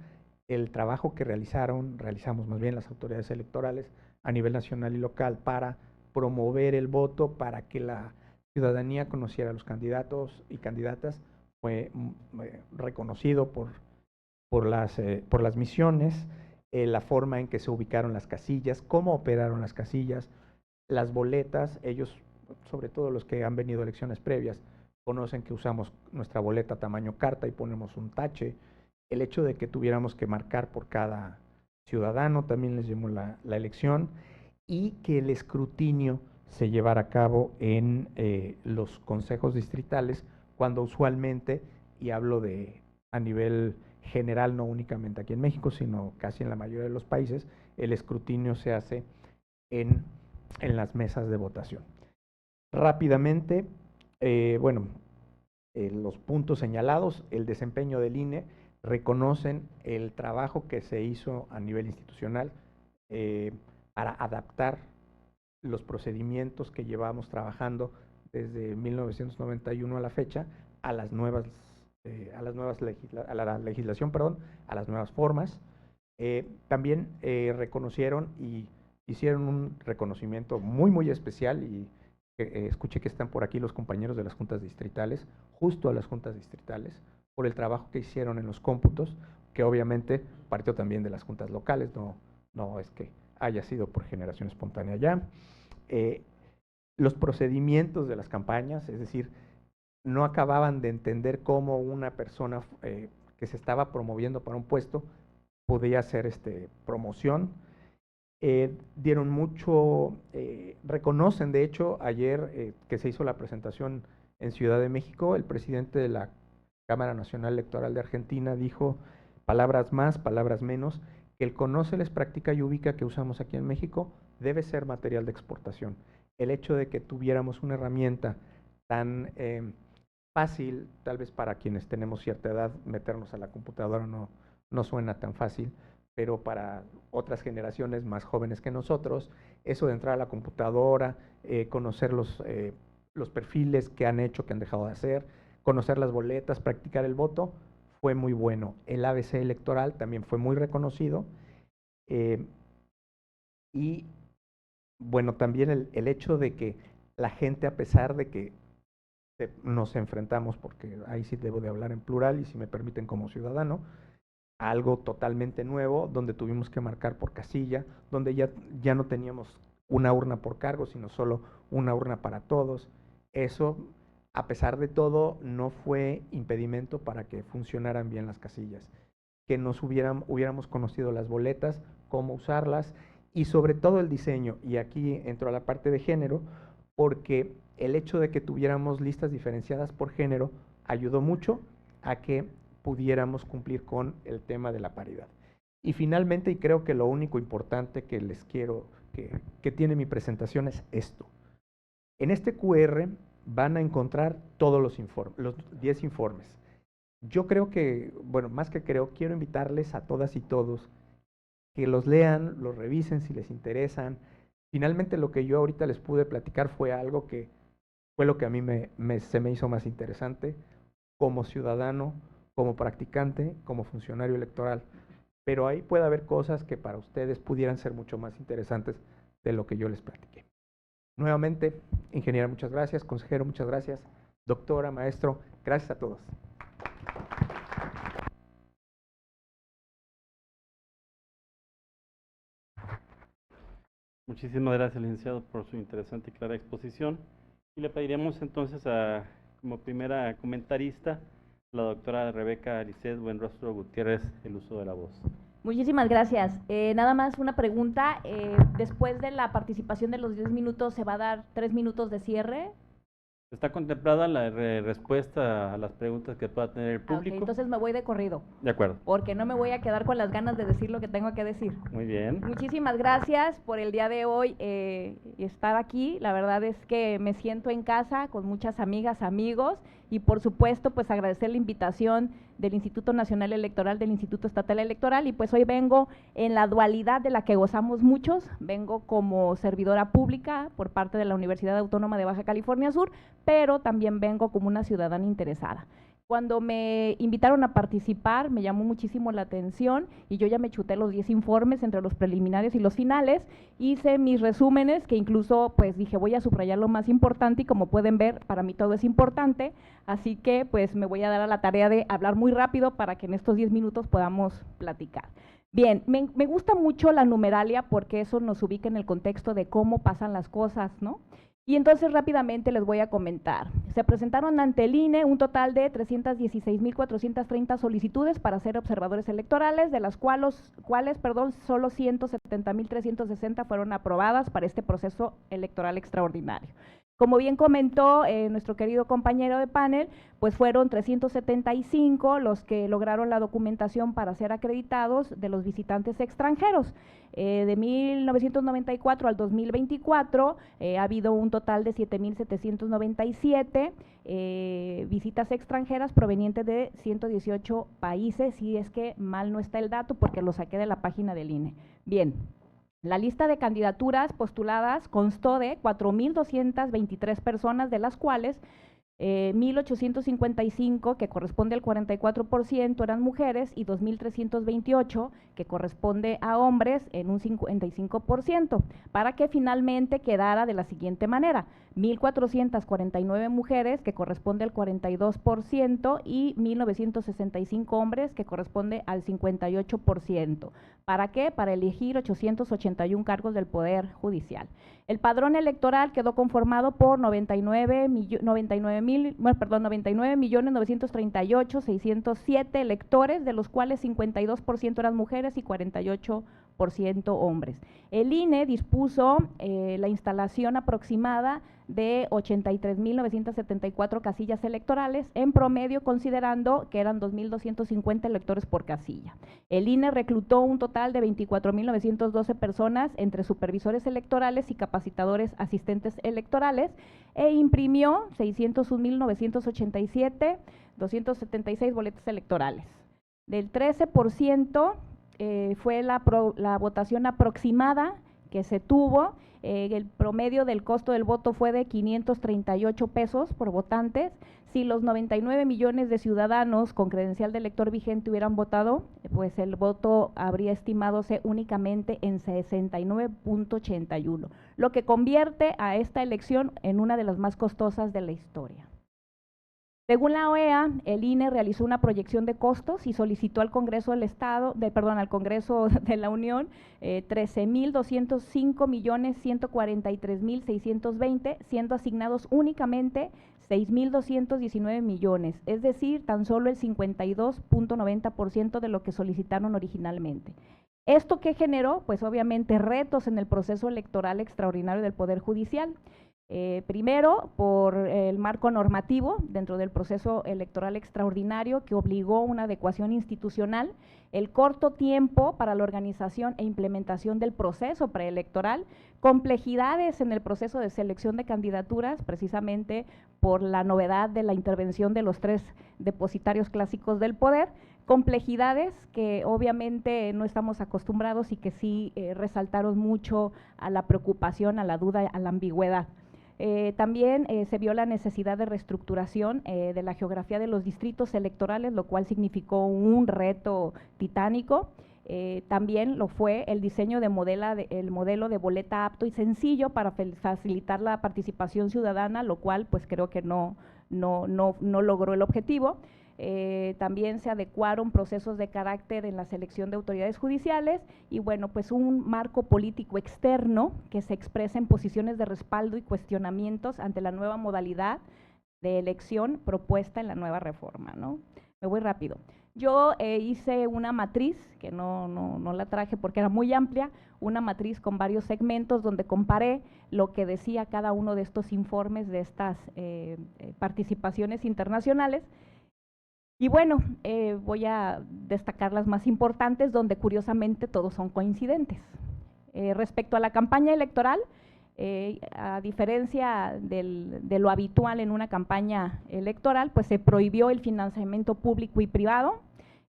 El trabajo que realizamos más bien las autoridades electorales a nivel nacional y local para promover el voto, para que la ciudadanía conociera a los candidatos y candidatas, fue reconocido por las misiones. la forma en que se ubicaron las casillas, cómo operaron las casillas, las boletas. Ellos, sobre todo los que han venido a elecciones previas, conocen que usamos nuestra boleta tamaño carta y ponemos un tache. El hecho de que tuviéramos que marcar por cada ciudadano también les llamó la elección, y que el escrutinio se llevara a cabo en los consejos distritales, cuando usualmente, y hablo de a nivel general, no únicamente aquí en México, sino casi en la mayoría de los países, el escrutinio se hace en las mesas de votación. Rápidamente, los puntos señalados, el desempeño del INE, reconocen el trabajo que se hizo a nivel institucional para adaptar los procedimientos que llevamos trabajando desde 1991 a la fecha a las nuevas legislación, a las nuevas formas. También reconocieron y hicieron un reconocimiento muy especial, y escuché que están por aquí los compañeros de las juntas distritales, justo a las juntas distritales, por el trabajo que hicieron en los cómputos, que obviamente partió también de las juntas locales, no es que haya sido por generación espontánea ya. Los procedimientos de las campañas, es decir, no acababan de entender cómo una persona que se estaba promoviendo para un puesto podía hacer promoción. Dieron mucho, reconocen, de hecho, ayer que se hizo la presentación en Ciudad de México, el presidente de la Cámara Nacional Electoral de Argentina dijo, palabras más, palabras menos, que el conóceles, práctica y ubica que usamos aquí en México debe ser material de exportación. El hecho de que tuviéramos una herramienta tan fácil, tal vez para quienes tenemos cierta edad, meternos a la computadora no suena tan fácil, pero para otras generaciones más jóvenes que nosotros, eso de entrar a la computadora, conocer los perfiles que han hecho, que han dejado de hacer, conocer las boletas, practicar el voto, fue muy bueno. El ABC electoral también fue muy reconocido. Y bueno, también el hecho de que la gente, a pesar de que nos enfrentamos, porque ahí sí debo de hablar en plural y si me permiten como ciudadano, a algo totalmente nuevo, donde tuvimos que marcar por casilla, donde ya no teníamos una urna por cargo, sino solo una urna para todos. Eso, a pesar de todo, no fue impedimento para que funcionaran bien las casillas, que nos hubiéramos conocido las boletas, cómo usarlas, y sobre todo el diseño. Y aquí entro a la parte de género, porque el hecho de que tuviéramos listas diferenciadas por género ayudó mucho a que pudiéramos cumplir con el tema de la paridad. Y finalmente, y creo que lo único importante que les quiero, que tiene mi presentación, es esto. En este QR van a encontrar todos los informes, los 10 informes. Yo creo que, bueno, más que creo, quiero invitarles a todas y todos que los lean, los revisen si les interesan. Finalmente, lo que yo ahorita les pude platicar fue algo que fue lo que a mí se me hizo más interesante como ciudadano, como practicante, como funcionario electoral. Pero ahí puede haber cosas que para ustedes pudieran ser mucho más interesantes de lo que yo les platiqué. Nuevamente, ingeniera, muchas gracias. Consejero, muchas gracias. Doctora, maestro, gracias a todos.
Muchísimas gracias, licenciado, por su interesante y clara exposición. Y le pediríamos entonces como primera comentarista, la doctora Rebeca Lisset Buenrostro Gutiérrez, el uso de la voz.
Muchísimas gracias. Nada más una pregunta. Después de la participación de los 10 minutos, ¿se va a dar 3 minutos de cierre?
Está contemplada la respuesta a las preguntas que pueda tener el público.
Okay, entonces me voy de corrido.
De acuerdo.
Porque no me voy a quedar con las ganas de decir lo que tengo que decir.
Muy bien.
Muchísimas gracias por el día de hoy y estar aquí. La verdad es que me siento en casa con muchas amigas, amigos, y por supuesto pues agradecer la invitación del Instituto Nacional Electoral, del Instituto Estatal Electoral, y pues hoy vengo en la dualidad de la que gozamos muchos. Vengo como servidora pública por parte de la Universidad Autónoma de Baja California Sur, pero también vengo como una ciudadana interesada. Cuando me invitaron a participar, me llamó muchísimo la atención y yo ya me chuté los 10 informes entre los preliminares y los finales. Hice mis resúmenes, que incluso pues dije voy a subrayar lo más importante, y como pueden ver, para mí todo es importante, así que pues me voy a dar a la tarea de hablar muy rápido para que en estos 10 minutos podamos platicar. Bien, me gusta mucho la numeralia porque eso nos ubica en el contexto de cómo pasan las cosas, ¿no? Y entonces rápidamente les voy a comentar. Se presentaron ante el INE un total de 316,430 solicitudes para ser observadores electorales, de las cuales solo 170,360 fueron aprobadas para este proceso electoral extraordinario. Como bien comentó nuestro querido compañero de panel, pues fueron 375 los que lograron la documentación para ser acreditados de los visitantes extranjeros. De 1994 al 2024 ha habido un total de 7,797 visitas extranjeras provenientes de 118 países, si es que mal no está el dato porque lo saqué de la página del INE. Bien. La lista de candidaturas postuladas constó de 4,223 personas, de las cuales 1,855, que corresponde al 44%, eran mujeres, y 2,328, que corresponde a hombres, en un 55%, para que finalmente quedara de la siguiente manera: 1,449 mujeres, que corresponde al 42%, y 1,965 hombres, que corresponde al 58%. ¿Para qué? Para elegir 881 cargos del Poder Judicial. El padrón electoral quedó conformado por 99,938,607 electores, de los cuales 52% eran mujeres y 48% hombres. El INE dispuso la instalación aproximada de 83,974 casillas electorales, en promedio, considerando que eran 2,250 electores por casilla. El INE reclutó un total de 24,912 personas entre supervisores electorales y capacitadores asistentes electorales, e imprimió 601,987, 276 boletas electorales. Del 13% fue la votación aproximada que se tuvo. El promedio del costo del voto fue de 538 pesos por votantes. Si los 99 millones de ciudadanos con credencial de elector vigente hubieran votado, pues el voto habría estimadose únicamente en 69,81, lo que convierte a esta elección en una de las más costosas de la historia. Según la OEA, el INE realizó una proyección de costos y solicitó al Congreso del Estado, al Congreso de la Unión, 13,205,143,620, siendo asignados únicamente 6,219 millones, es decir, tan solo el 52,90% de lo que solicitaron originalmente. ¿Esto qué generó? Pues obviamente retos en el proceso electoral extraordinario del Poder Judicial. Primero, por el marco normativo dentro del proceso electoral extraordinario, que obligó una adecuación institucional, el corto tiempo para la organización e implementación del proceso preelectoral, complejidades en el proceso de selección de candidaturas, precisamente por la novedad de la intervención de los 3 depositarios clásicos del poder, complejidades que obviamente no estamos acostumbrados y que sí resaltaron mucho a la preocupación, a la duda, a la ambigüedad. También se vio la necesidad de reestructuración de la geografía de los distritos electorales, lo cual significó un reto titánico. También lo fue el diseño de el modelo de boleta apto y sencillo para facilitar la participación ciudadana, lo cual pues creo que no logró el objetivo. También se adecuaron procesos de carácter en la selección de autoridades judiciales y bueno, pues un marco político externo que se expresa en posiciones de respaldo y cuestionamientos ante la nueva modalidad de elección propuesta en la nueva reforma, ¿no? Me voy rápido. Yo hice una matriz, que no la traje porque era muy amplia, una matriz con varios segmentos donde comparé lo que decía cada uno de estos informes de estas participaciones internacionales. Y bueno, voy a destacar las más importantes, donde curiosamente todos son coincidentes. Respecto a la campaña electoral, a diferencia de lo habitual en una campaña electoral, pues se prohibió el financiamiento público y privado.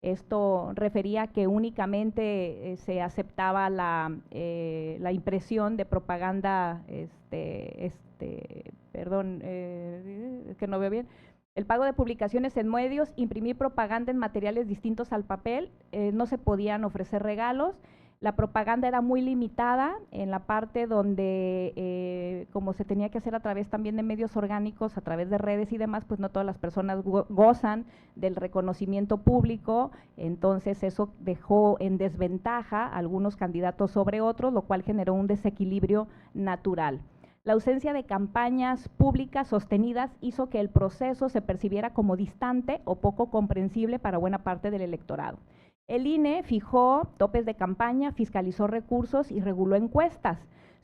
Esto refería a que únicamente se aceptaba la impresión de propaganda, perdón, es que no veo bien. El pago de publicaciones en medios, imprimir propaganda en materiales distintos al papel, no se podían ofrecer regalos, La propaganda era muy limitada en la parte donde, como se tenía que hacer a través también de medios orgánicos, a través de redes y demás, pues no todas las personas gozan del reconocimiento público, entonces eso dejó en desventaja a algunos candidatos sobre otros, lo cual generó un desequilibrio natural. La ausencia de campañas públicas sostenidas hizo que el proceso se percibiera como distante o poco comprensible para buena parte del electorado. El INE fijó topes de campaña, fiscalizó recursos y reguló encuestas.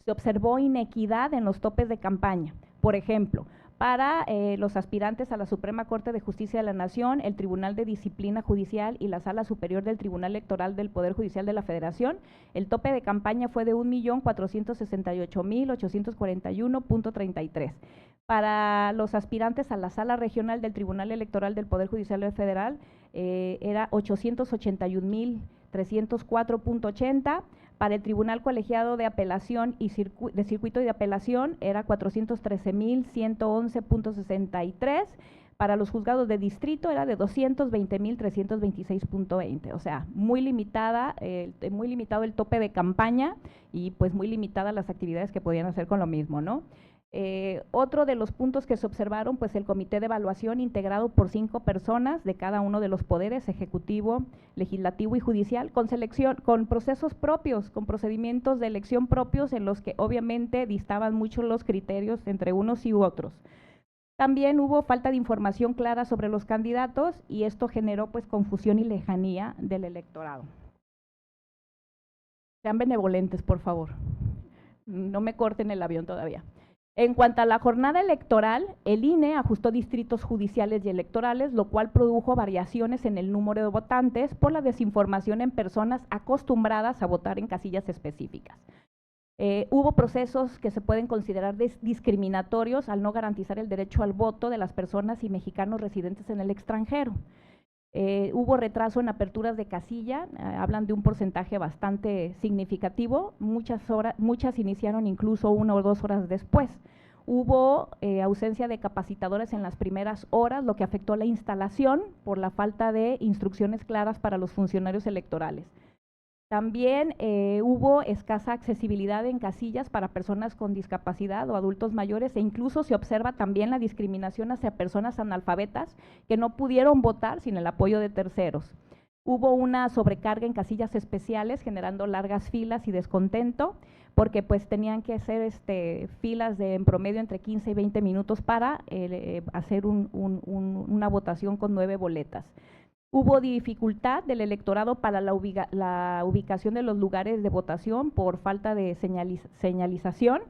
Se observó inequidad en los topes de campaña. Por ejemplo, para los aspirantes a la Suprema Corte de Justicia de la Nación, el Tribunal de Disciplina Judicial y la Sala Superior del Tribunal Electoral del Poder Judicial de la Federación, el tope de campaña fue de 1.468.841.33. Para los aspirantes a la Sala Regional del Tribunal Electoral del Poder Judicial Federal era 881.304.80. Para el Tribunal Colegiado de Apelación y de Circuito y de Apelación era 413.111.63. Para los juzgados de distrito era de 220.326.20. O sea, muy limitado el tope de campaña y pues muy limitadas las actividades que podían hacer con lo mismo, ¿no? Otro de los puntos que se observaron, pues el comité de evaluación integrado por 5 personas de cada uno de los poderes, ejecutivo, legislativo y judicial, con procesos propios, con procedimientos de elección propios en los que obviamente distaban mucho los criterios entre unos y otros. También hubo falta de información clara sobre los candidatos y esto generó pues confusión y lejanía del electorado. Sean benevolentes, por favor. No me corten el avión todavía. En cuanto a la jornada electoral, el INE ajustó distritos judiciales y electorales, lo cual produjo variaciones en el número de votantes por la desinformación en personas acostumbradas a votar en casillas específicas. Hubo procesos que se pueden considerar discriminatorios al no garantizar el derecho al voto de las personas y mexicanos residentes en el extranjero. Hubo retraso en aperturas de casilla, hablan de un porcentaje bastante significativo, muchas iniciaron incluso 1 o 2 horas después. Hubo ausencia de capacitadores en las primeras horas, lo que afectó la instalación por la falta de instrucciones claras para los funcionarios electorales. También hubo escasa accesibilidad en casillas para personas con discapacidad o adultos mayores e incluso se observa también la discriminación hacia personas analfabetas que no pudieron votar sin el apoyo de terceros. Hubo una sobrecarga en casillas especiales generando largas filas y descontento porque pues tenían que hacer filas de en promedio entre 15 y 20 minutos para hacer una votación con 9 boletas. Hubo dificultad del electorado para la ubicación de los lugares de votación por falta de señalización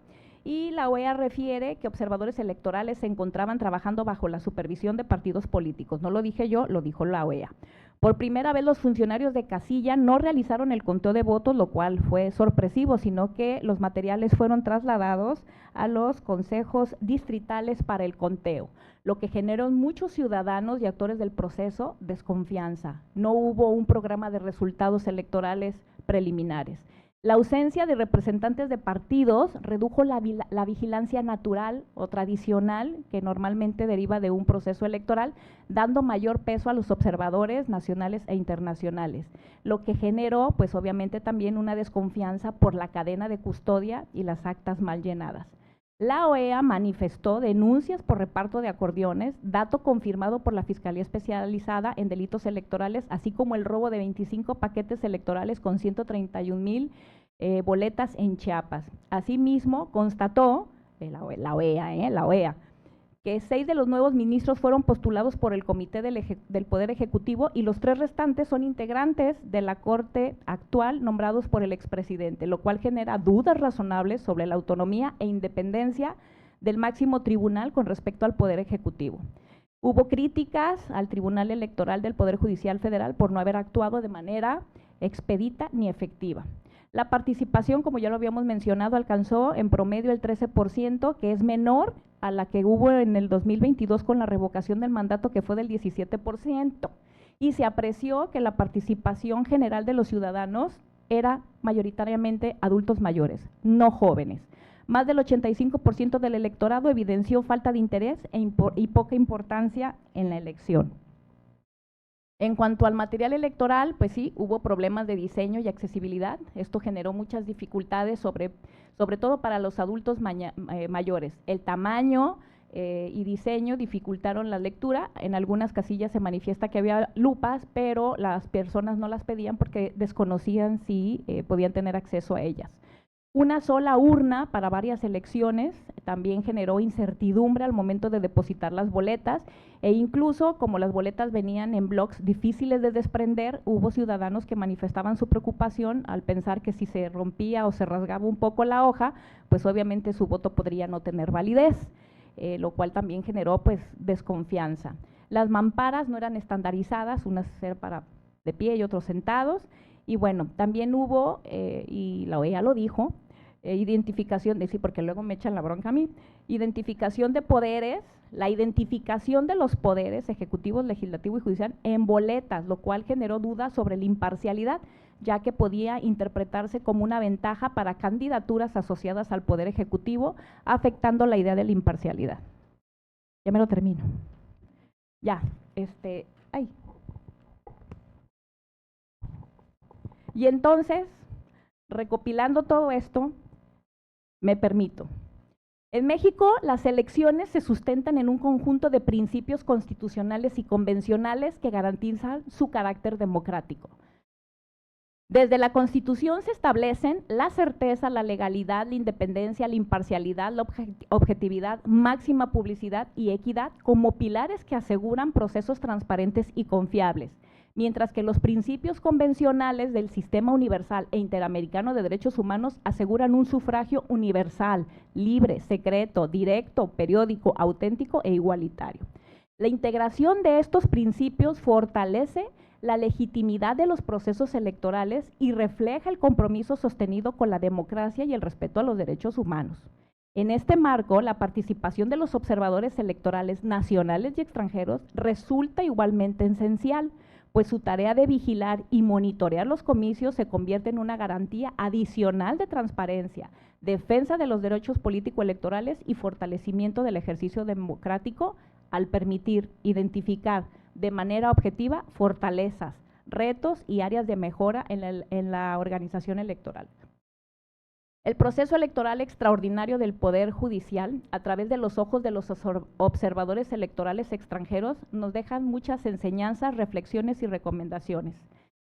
y la OEA refiere que observadores electorales se encontraban trabajando bajo la supervisión de partidos políticos. No lo dije yo, lo dijo la OEA. Por primera vez los funcionarios de casilla no realizaron el conteo de votos, lo cual fue sorpresivo, sino que los materiales fueron trasladados a los consejos distritales para el conteo, lo que generó en muchos ciudadanos y actores del proceso desconfianza. No hubo un programa de resultados electorales preliminares. La ausencia de representantes de partidos redujo la vigilancia natural o tradicional que normalmente deriva de un proceso electoral, dando mayor peso a los observadores nacionales e internacionales, lo que generó pues obviamente también una desconfianza por la cadena de custodia y las actas mal llenadas. La OEA manifestó denuncias por reparto de acordeones, dato confirmado por la Fiscalía Especializada en Delitos Electorales, así como el robo de 25 paquetes electorales con 131,000 boletas en Chiapas. Asimismo, constató la OEA, que 6 de los nuevos ministros fueron postulados por el Comité del Poder Ejecutivo y los 3 restantes son integrantes de la Corte actual nombrados por el expresidente, lo cual genera dudas razonables sobre la autonomía e independencia del máximo tribunal con respecto al Poder Ejecutivo. Hubo críticas al Tribunal Electoral del Poder Judicial Federal por no haber actuado de manera expedita ni efectiva. La participación, como ya lo habíamos mencionado, alcanzó en promedio el 13%, que es menor a la que hubo en el 2022 con la revocación del mandato, que fue del 17%. Y se apreció que la participación general de los ciudadanos era mayoritariamente adultos mayores, no jóvenes. Más del 85% del electorado evidenció falta de interés y poca importancia en la elección. En cuanto al material electoral, pues sí, hubo problemas de diseño y accesibilidad. Esto generó muchas dificultades, sobre todo para los adultos mayores. El tamaño y diseño dificultaron la lectura. En algunas casillas se manifiesta que había lupas, pero las personas no las pedían porque desconocían si podían tener acceso a ellas. Una sola urna para varias elecciones también generó incertidumbre al momento de depositar las boletas, e incluso como las boletas venían en blocs difíciles de desprender, hubo ciudadanos que manifestaban su preocupación al pensar que si se rompía o se rasgaba un poco la hoja, pues obviamente su voto podría no tener validez, lo cual también generó pues desconfianza. Las mamparas no eran estandarizadas, unas eran para de pie y otros sentados, y bueno, también hubo, y la OEA lo dijo, identificación, sí, porque luego me echan la bronca a mí, identificación de poderes, la identificación de los poderes ejecutivo, legislativo y judicial en boletas, lo cual generó dudas sobre la imparcialidad, ya que podía interpretarse como una ventaja para candidaturas asociadas al poder ejecutivo, afectando la idea de la imparcialidad. Ya me lo termino. Ya, ay. Y entonces, recopilando todo esto, me permito. En México, las elecciones se sustentan en un conjunto de principios constitucionales y convencionales que garantizan su carácter democrático. Desde la Constitución se establecen la certeza, la legalidad, la independencia, la imparcialidad, la objetividad, máxima publicidad y equidad como pilares que aseguran procesos transparentes y confiables, mientras que los principios convencionales del Sistema Universal e Interamericano de Derechos Humanos aseguran un sufragio universal, libre, secreto, directo, periódico, auténtico e igualitario. La integración de estos principios fortalece la legitimidad de los procesos electorales y refleja el compromiso sostenido con la democracia y el respeto a los derechos humanos. En este marco, la participación de los observadores electorales nacionales y extranjeros resulta igualmente esencial, pues su tarea de vigilar y monitorear los comicios se convierte en una garantía adicional de transparencia, defensa de los derechos político-electorales y fortalecimiento del ejercicio democrático al permitir identificar de manera objetiva fortalezas, retos y áreas de mejora en la organización electoral. El proceso electoral extraordinario del Poder Judicial, a través de los ojos de los observadores electorales extranjeros, nos dejan muchas enseñanzas, reflexiones y recomendaciones.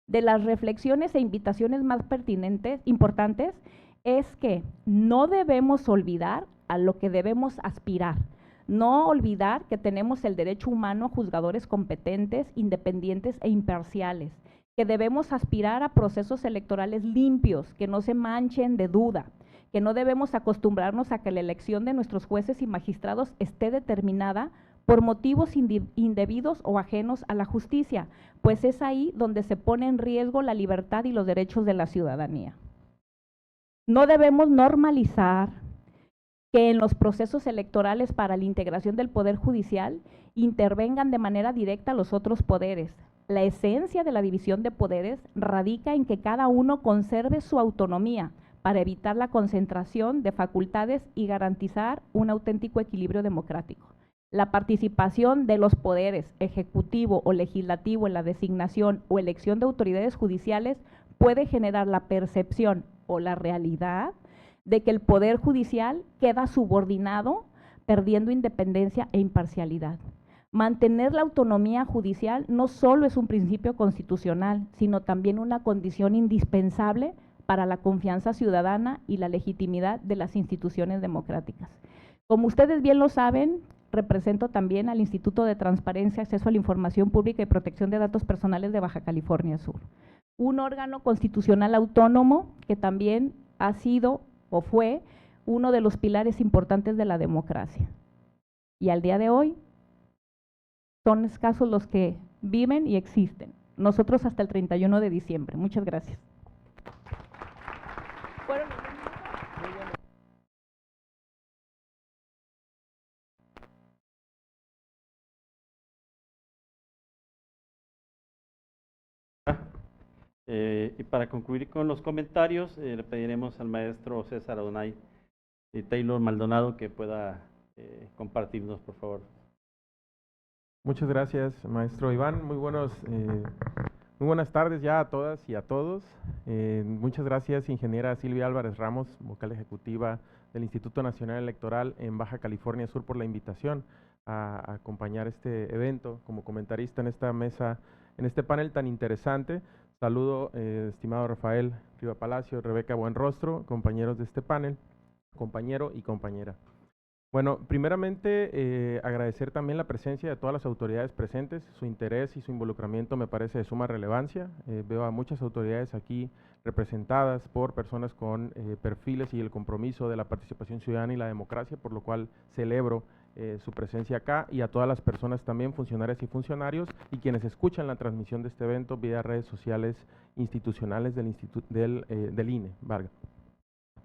De las reflexiones e invitaciones más importantes, es que no debemos olvidar a lo que debemos aspirar. No olvidar que tenemos el derecho humano a juzgadores competentes, independientes e imparciales, que debemos aspirar a procesos electorales limpios, que no se manchen de duda, que no debemos acostumbrarnos a que la elección de nuestros jueces y magistrados esté determinada por motivos indebidos o ajenos a la justicia, pues es ahí donde se pone en riesgo la libertad y los derechos de la ciudadanía. No debemos normalizar que en los procesos electorales para la integración del Poder Judicial intervengan de manera directa los otros poderes. La esencia de la división de poderes radica en que cada uno conserve su autonomía para evitar la concentración de facultades y garantizar un auténtico equilibrio democrático. La participación de los poderes ejecutivo o legislativo en la designación o elección de autoridades judiciales puede generar la percepción o la realidad de que el Poder Judicial queda subordinado, perdiendo independencia e imparcialidad. Mantener la autonomía judicial no solo es un principio constitucional, sino también una condición indispensable para la confianza ciudadana y la legitimidad de las instituciones democráticas. Como ustedes bien lo saben, represento también al Instituto de Transparencia, Acceso a la Información Pública y Protección de Datos Personales de Baja California Sur, un órgano constitucional autónomo que también ha sido o fue uno de los pilares importantes de la democracia. Y al día de hoy son escasos los que viven y existen. Nosotros hasta el 31 de diciembre. Muchas gracias.
Y para concluir con los comentarios, le pediremos al maestro César Adonai Taylor Maldonado que pueda compartirnos, por favor.
Muchas gracias, maestro Iván. Muy buenas tardes ya a todas y a todos. Muchas gracias, ingeniera Silvia Álvarez Ramos, vocal ejecutiva del Instituto Nacional Electoral en Baja California Sur, por la invitación a acompañar este evento como comentarista en esta mesa, en este panel tan interesante. Saludo, estimado Rafael Riva Palacio, Rebeca Buenrostro, compañeros de este panel, compañero y compañera. Bueno, primeramente agradecer también la presencia de todas las autoridades presentes. Su interés y su involucramiento me parece de suma relevancia. Veo a muchas autoridades aquí representadas por personas con perfiles y el compromiso de la participación ciudadana y la democracia, por lo cual celebro su presencia acá, y a todas las personas también, funcionarias y funcionarios, y quienes escuchan la transmisión de este evento vía redes sociales institucionales del INE, Varga.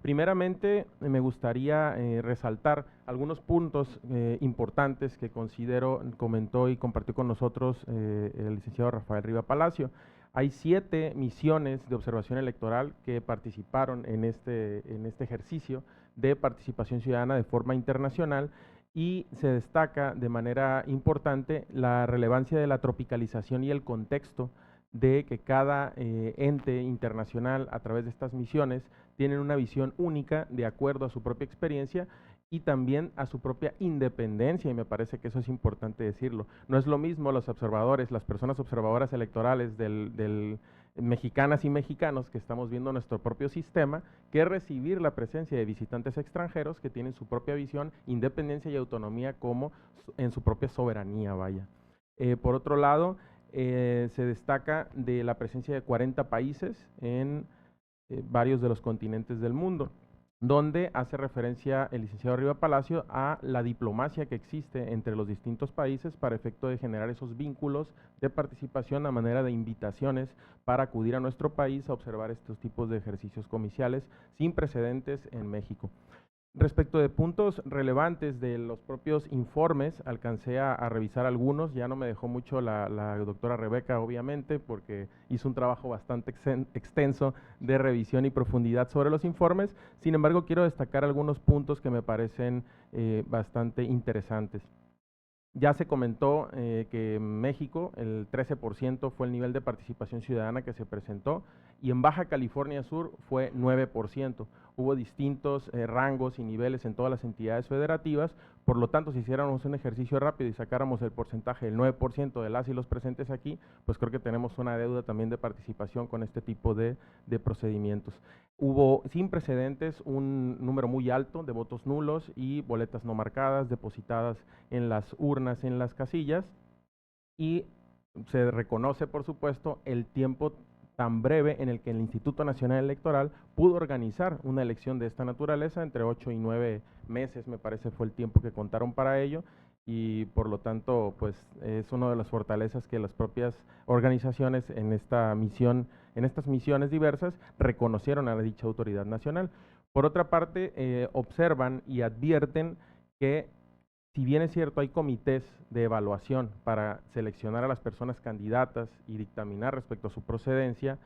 Primeramente, me gustaría resaltar algunos puntos importantes que considero comentó y compartió con nosotros el licenciado Rafael Riva Palacio. Hay 7 misiones de observación electoral que participaron en este ejercicio de participación ciudadana de forma internacional, y se destaca de manera importante la relevancia de la tropicalización y el contexto de que cada ente internacional, a través de estas misiones, tienen una visión única de acuerdo a su propia experiencia y también a su propia independencia, y me parece que eso es importante decirlo. No es lo mismo los observadores, las personas observadoras electorales del mexicanas y mexicanos que estamos viendo nuestro propio sistema, que recibir la presencia de visitantes extranjeros que tienen su propia visión, independencia y autonomía como en su propia soberanía, vaya. Por otro lado, se destaca de la presencia de 40 países en varios de los continentes del mundo, donde hace referencia el licenciado Riva Palacio a la diplomacia que existe entre los distintos países para efecto de generar esos vínculos de participación a manera de invitaciones para acudir a nuestro país a observar estos tipos de ejercicios comiciales sin precedentes en México. Respecto de puntos relevantes de los propios informes, alcancé a revisar algunos. Ya no me dejó mucho la doctora Rebeca, obviamente, porque hizo un trabajo bastante extenso de revisión y profundidad sobre los informes. Sin embargo, quiero destacar algunos puntos que me parecen bastante interesantes. Ya se comentó que en México el 13% fue el nivel de participación ciudadana que se presentó, y en Baja California Sur fue 9%. Hubo distintos rangos y niveles en todas las entidades federativas. Por lo tanto, si hiciéramos un ejercicio rápido y sacáramos el porcentaje del 9% de las y los presentes aquí, pues creo que tenemos una deuda también de participación con este tipo de procedimientos. Hubo sin precedentes un número muy alto de votos nulos y boletas no marcadas depositadas en las urnas, en las casillas, y se reconoce, por supuesto, el tiempo tan breve en el que el Instituto Nacional Electoral pudo organizar una elección de esta naturaleza. Entre 8 y 9 meses, me parece, fue el tiempo que contaron para ello, y por lo tanto, pues es una de las fortalezas que las propias organizaciones en esta misión, en estas misiones diversas, reconocieron a la dicha autoridad nacional. Por otra parte, observan y advierten que, si bien es cierto, hay comités de evaluación para seleccionar a las personas candidatas y dictaminar respecto a su procedencia,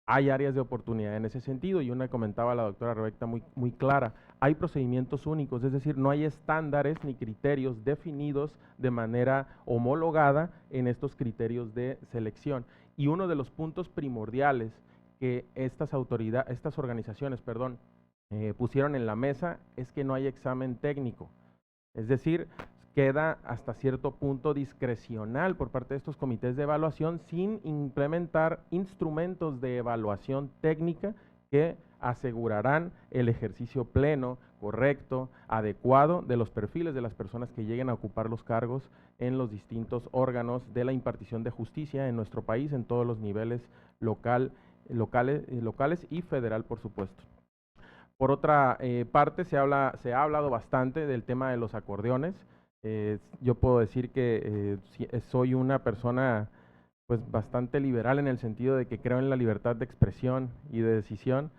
hay áreas de oportunidad en ese sentido, y una comentaba la doctora Rebeca muy clara: hay procedimientos únicos, es decir, no hay estándares ni criterios definidos de manera homologada en estos criterios de selección. Y uno de los puntos primordiales que estas organizaciones pusieron en la mesa es que no hay examen técnico. Es decir, queda hasta cierto punto discrecional por parte de estos comités de evaluación, sin implementar instrumentos de evaluación técnica que asegurarán el ejercicio pleno, correcto, adecuado de los perfiles de las personas que lleguen a ocupar los cargos en los distintos órganos de la impartición de justicia en nuestro país, en todos los niveles locales y federal, por supuesto. Por otra parte, se ha hablado bastante del tema de los acordeones. Yo puedo decir que soy una persona pues bastante liberal, en el sentido de que creo en la libertad de expresión y de decisión,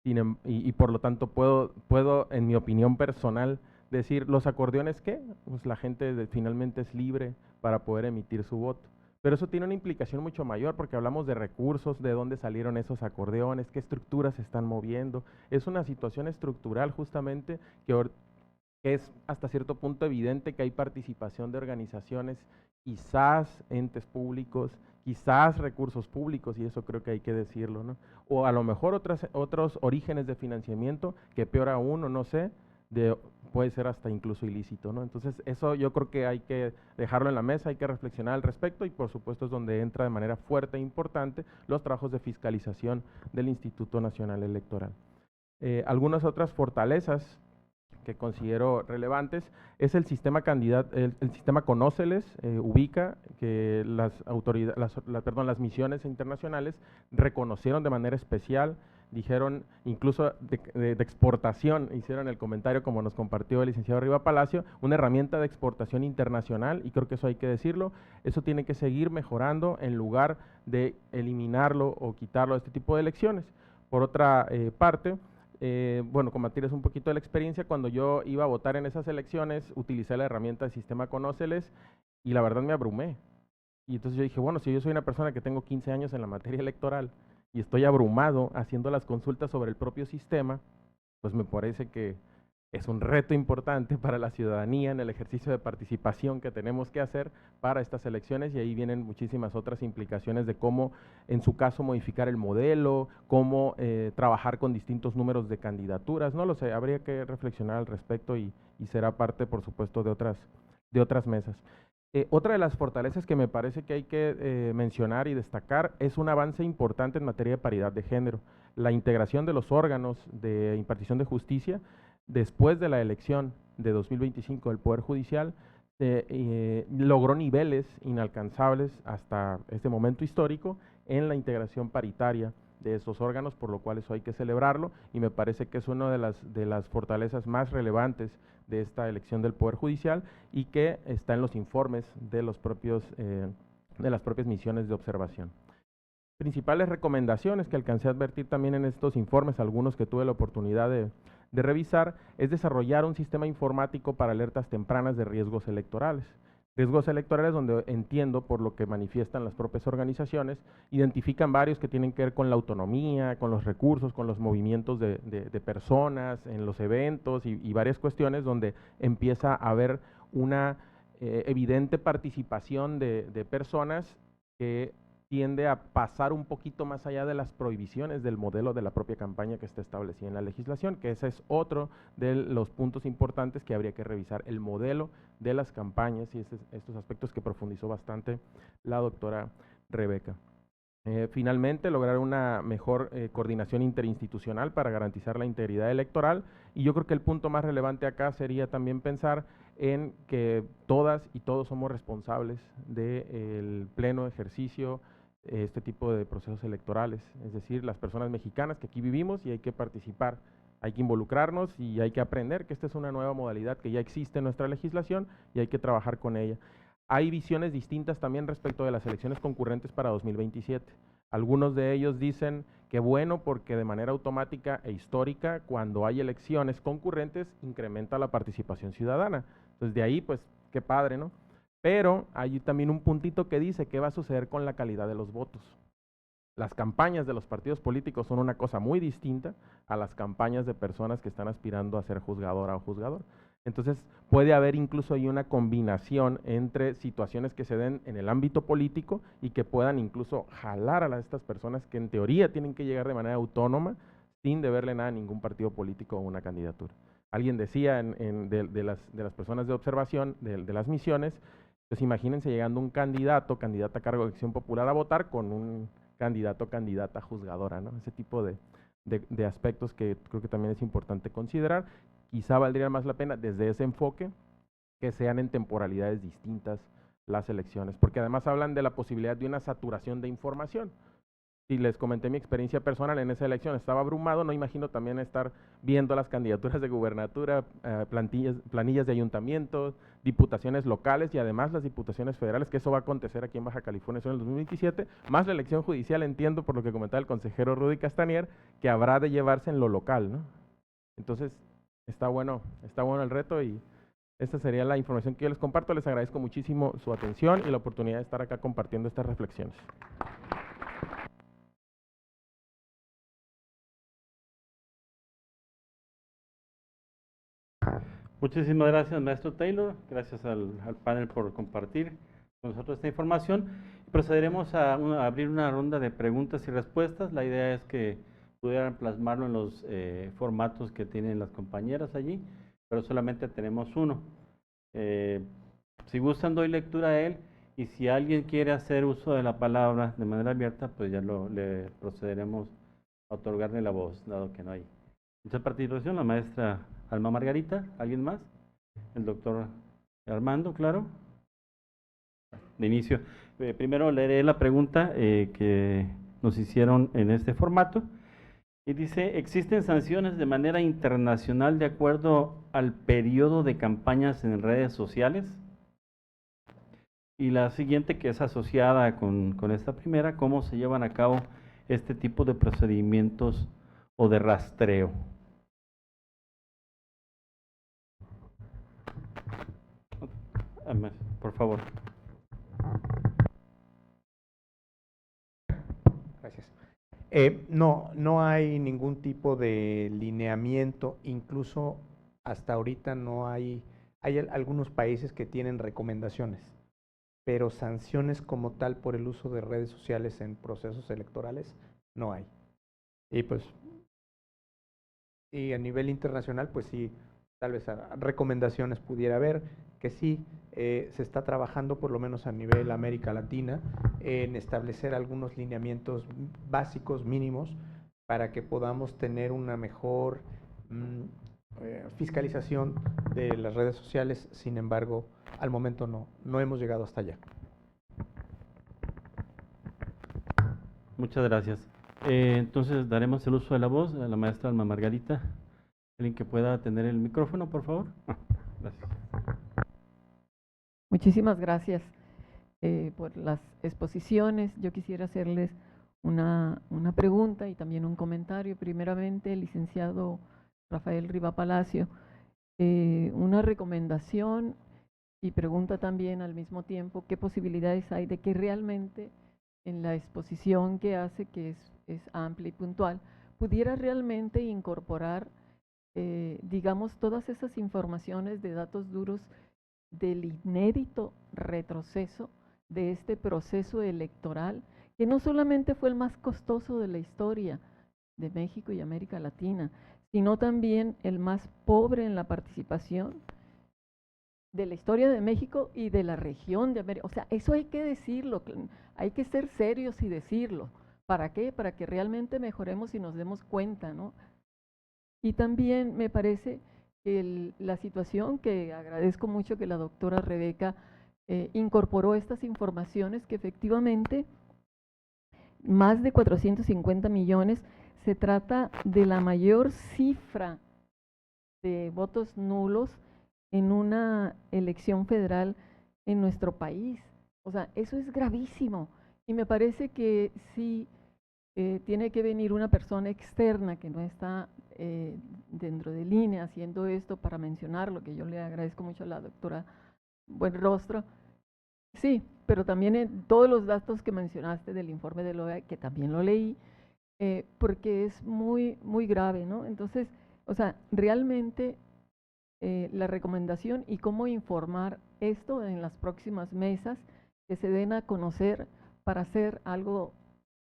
y por lo tanto puedo, en mi opinión personal, decir: ¿los acordeones qué? Pues la gente finalmente es libre para poder emitir su voto. Pero eso tiene una implicación mucho mayor, porque hablamos de recursos, de dónde salieron esos acordeones, qué estructuras se están moviendo. Es una situación estructural justamente que es hasta cierto punto evidente que hay participación de organizaciones, quizás entes públicos, quizás recursos públicos, y eso creo que hay que decirlo, ¿no? O a lo mejor otros orígenes de financiamiento, que peor aún, o no sé, puede ser hasta incluso ilícito, ¿no? Entonces, eso yo creo que hay que dejarlo en la mesa, hay que reflexionar al respecto, y por supuesto es donde entra de manera fuerte e importante los trabajos de fiscalización del Instituto Nacional Electoral. Algunas otras fortalezas que considero relevantes es el sistema el sistema Conóceles, ubica que las misiones internacionales reconocieron de manera especial, dijeron incluso de exportación, hicieron el comentario como nos compartió el licenciado Riva Palacio, una herramienta de exportación internacional, y creo que eso hay que decirlo, eso tiene que seguir mejorando en lugar de eliminarlo o quitarlo de este tipo de elecciones. Por otra parte, bueno, compartirles un poquito de la experiencia. Cuando yo iba a votar en esas elecciones, utilicé la herramienta del sistema Conóceles y la verdad me abrumé. Y entonces yo dije, bueno, si yo soy una persona que tengo 15 años en la materia electoral y estoy abrumado haciendo las consultas sobre el propio sistema, pues me parece que es un reto importante para la ciudadanía en el ejercicio de participación que tenemos que hacer para estas elecciones, y ahí vienen muchísimas otras implicaciones de cómo, en su caso, modificar el modelo, cómo trabajar con distintos números de candidaturas, no lo sé, habría que reflexionar al respecto y será parte, por supuesto, de otras mesas. Otra de las fortalezas que me parece que hay que mencionar y destacar es un avance importante en materia de paridad de género. La integración de los órganos de impartición de justicia después de la elección de 2025 del Poder Judicial logró niveles inalcanzables hasta este momento histórico en la integración paritaria de esos órganos, por lo cual eso hay que celebrarlo, y me parece que es una de las fortalezas más relevantes de esta elección del Poder Judicial, y que está en los informes de las propias misiones de observación. Principales recomendaciones que alcancé a advertir también en estos informes, algunos que tuve la oportunidad de revisar, es desarrollar un sistema informático para alertas tempranas de riesgos electorales. Riesgos electorales donde entiendo, por lo que manifiestan las propias organizaciones, identifican varios que tienen que ver con la autonomía, con los recursos, con los movimientos de personas en los eventos y varias cuestiones donde empieza a haber una evidente participación de personas que tiende a pasar un poquito más allá de las prohibiciones del modelo de la propia campaña que está establecida en la legislación, que ese es otro de los puntos importantes que habría que revisar, el modelo de las campañas y estos aspectos que profundizó bastante la doctora Rebeca. Finalmente, lograr una mejor coordinación interinstitucional para garantizar la integridad electoral, y yo creo que el punto más relevante acá sería también pensar en que todas y todos somos responsables del pleno ejercicio este tipo de procesos electorales, es decir, las personas mexicanas que aquí vivimos, y hay que participar, hay que involucrarnos y hay que aprender que esta es una nueva modalidad que ya existe en nuestra legislación y hay que trabajar con ella. Hay visiones distintas también respecto de las elecciones concurrentes para 2027. Algunos de ellos dicen que bueno, porque de manera automática e histórica, cuando hay elecciones concurrentes, incrementa la participación ciudadana. Entonces, de ahí, pues, qué padre, ¿no? Pero hay también un puntito que dice qué va a suceder con la calidad de los votos. Las campañas de los partidos políticos son una cosa muy distinta a las campañas de personas que están aspirando a ser juzgadora o juzgador. Entonces, puede haber incluso ahí una combinación entre situaciones que se den en el ámbito político y que puedan incluso jalar a estas personas que en teoría tienen que llegar de manera autónoma sin deberle nada a ningún partido político o una candidatura. Alguien decía de las personas de observación, de las misiones, pues imagínense llegando un candidata a cargo de Acción Popular a votar con un candidata juzgadora, ¿no? Ese tipo de aspectos que creo que también es importante considerar. Quizá valdría más la pena desde ese enfoque que sean en temporalidades distintas las elecciones, porque además hablan de la posibilidad de una saturación de información. Si les comenté mi experiencia personal en esa elección, estaba abrumado, no imagino también estar viendo las candidaturas de gubernatura, planillas de ayuntamientos, diputaciones locales y además las diputaciones federales, que eso va a acontecer aquí en Baja California Sur en el 2027, más la elección judicial, entiendo por lo que comentaba el consejero Rudy Castanier, que habrá de llevarse en lo local, ¿no? Entonces, está bueno el reto, y esta sería la información que yo les comparto. Les agradezco muchísimo su atención y la oportunidad de estar acá compartiendo estas reflexiones.
Muchísimas gracias, maestro Taylor. Gracias al panel por compartir con nosotros esta información. Procederemos a abrir una ronda de preguntas y respuestas. La idea es que pudieran plasmarlo en los formatos que tienen las compañeras allí, pero solamente tenemos uno. Si gustan, doy lectura a él, y si alguien quiere hacer uso de la palabra de manera abierta, pues ya le procederemos a otorgarle la voz, dado que no hay mucha participación. La maestra Alma Margarita, ¿alguien más? El doctor Armando, claro. De inicio, primero leeré la pregunta que nos hicieron en este formato. Y dice, ¿existen sanciones de manera internacional de acuerdo al periodo de campañas en redes sociales? Y la siguiente, que es asociada con esta primera, ¿cómo se llevan a cabo este tipo de procedimientos o de rastreo? Por favor.
Gracias. No hay ningún tipo de lineamiento, incluso hasta ahorita no hay algunos países que tienen recomendaciones, pero sanciones como tal por el uso de redes sociales en procesos electorales no hay. Y a nivel internacional, pues sí, tal vez recomendaciones pudiera haber, que sí se está trabajando por lo menos a nivel América Latina en establecer algunos lineamientos básicos, mínimos, para que podamos tener una mejor fiscalización de las redes sociales. Sin embargo, al momento no hemos llegado hasta allá.
Muchas gracias. Entonces daremos el uso de la voz a la maestra Alma Margarita. ¿Alguien que pueda tener el micrófono, por favor? Gracias.
Muchísimas gracias por las exposiciones. Yo quisiera hacerles una pregunta y también un comentario. Primeramente, el licenciado Rafael Riva Palacio, una recomendación y pregunta también al mismo tiempo, ¿qué posibilidades hay de que realmente en la exposición que hace, que es amplia y puntual, pudiera realmente incorporar, digamos, todas esas informaciones de datos duros del inédito retroceso de este proceso electoral, que no solamente fue el más costoso de la historia de México y América Latina, sino también el más pobre en la participación de la historia de México y de la región de América? O sea, eso hay que decirlo, hay que ser serios y decirlo. ¿Para qué? Para que realmente mejoremos y nos demos cuenta, ¿no? Y también me parece que la situación, que agradezco mucho que la doctora Rebeca incorporó estas informaciones, que efectivamente más de 450 millones, se trata de la mayor cifra de votos nulos en una elección federal en nuestro país. O sea, eso es gravísimo. Y me parece que sí tiene que venir una persona externa que no está dentro del INE haciendo esto para mencionarlo, que yo le agradezco mucho a la doctora Buenrostro. Sí, pero también en todos los datos que mencionaste del informe de la OEA, que también lo leí, porque es muy, muy grave, ¿no? Entonces, o sea, realmente la recomendación y cómo informar esto en las próximas mesas que se den a conocer para hacer algo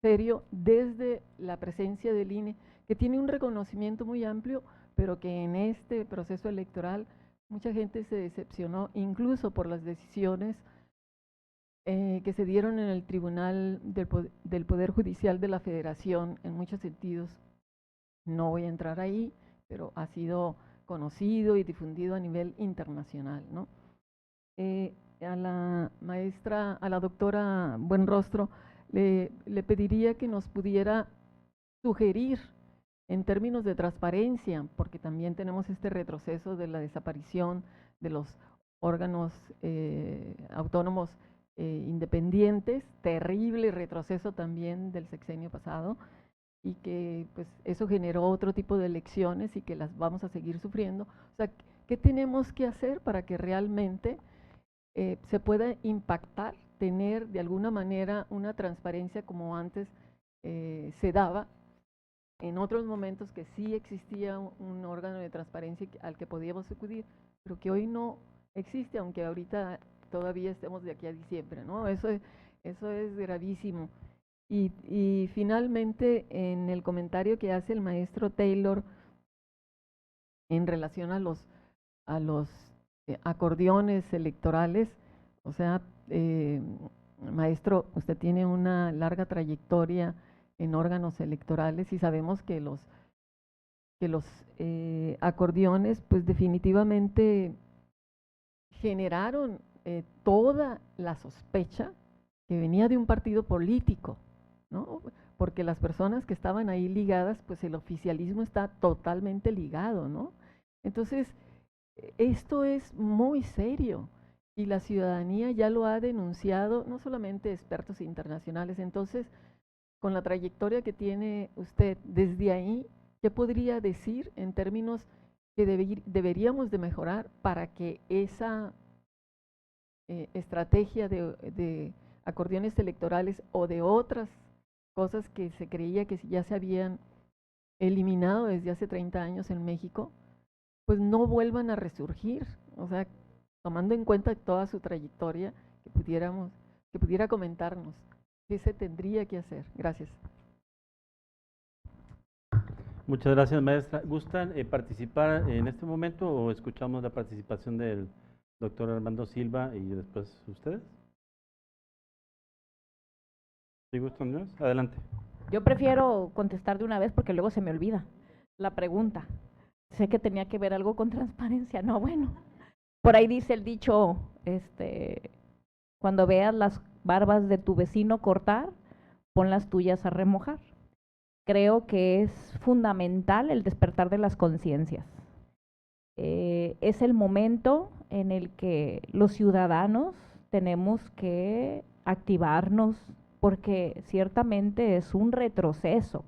serio desde la presencia del INE, que tiene un reconocimiento muy amplio, pero que en este proceso electoral mucha gente se decepcionó, incluso por las decisiones que se dieron en el Tribunal del Poder Judicial de la Federación, en muchos sentidos. No voy a entrar ahí, pero ha sido conocido y difundido a nivel internacional, ¿no? A la maestra, a la doctora Buenrostro, le pediría que nos pudiera sugerir en términos de transparencia, porque también tenemos este retroceso de la desaparición de los órganos autónomos independientes, terrible retroceso también del sexenio pasado, y que pues eso generó otro tipo de elecciones y que las vamos a seguir sufriendo. O sea, ¿qué tenemos que hacer para que realmente se pueda impactar, tener de alguna manera una transparencia como antes se daba, en otros momentos que sí existía un órgano de transparencia al que podíamos acudir, pero que hoy no existe, aunque ahorita todavía estemos de aquí a diciembre, ¿no? Eso es gravísimo. Y finalmente, en el comentario que hace el maestro Taylor en relación a los acordeones electorales, o sea, maestro, usted tiene una larga trayectoria en órganos electorales y sabemos que los acordeones, pues definitivamente generaron toda la sospecha que venía de un partido político, ¿no? Porque las personas que estaban ahí ligadas, pues el oficialismo está totalmente ligado, ¿no? Entonces, esto es muy serio y la ciudadanía ya lo ha denunciado, no solamente expertos internacionales. Entonces, con la trayectoria que tiene usted desde ahí, ¿qué podría decir en términos que deberíamos de mejorar para que esa estrategia de acordeones electorales o de otras cosas que se creía que ya se habían eliminado desde hace 30 años en México, pues no vuelvan a resurgir? O sea, tomando en cuenta toda su trayectoria, que pudiera comentarnos qué se tendría que hacer. Gracias.
Muchas gracias, maestra. ¿Gustan participar en este momento o escuchamos la participación del doctor Armando Silva y después ustedes? ¿Sí gustan, señores? Adelante.
Yo prefiero contestar de una vez porque luego se me olvida la pregunta. Sé que tenía que ver algo con transparencia. No, bueno. Por ahí dice el dicho, cuando veas las barbas de tu vecino cortar, pon las tuyas a remojar. Creo que es fundamental el despertar de las conciencias. Es el momento en el que los ciudadanos tenemos que activarnos, porque ciertamente es un retroceso.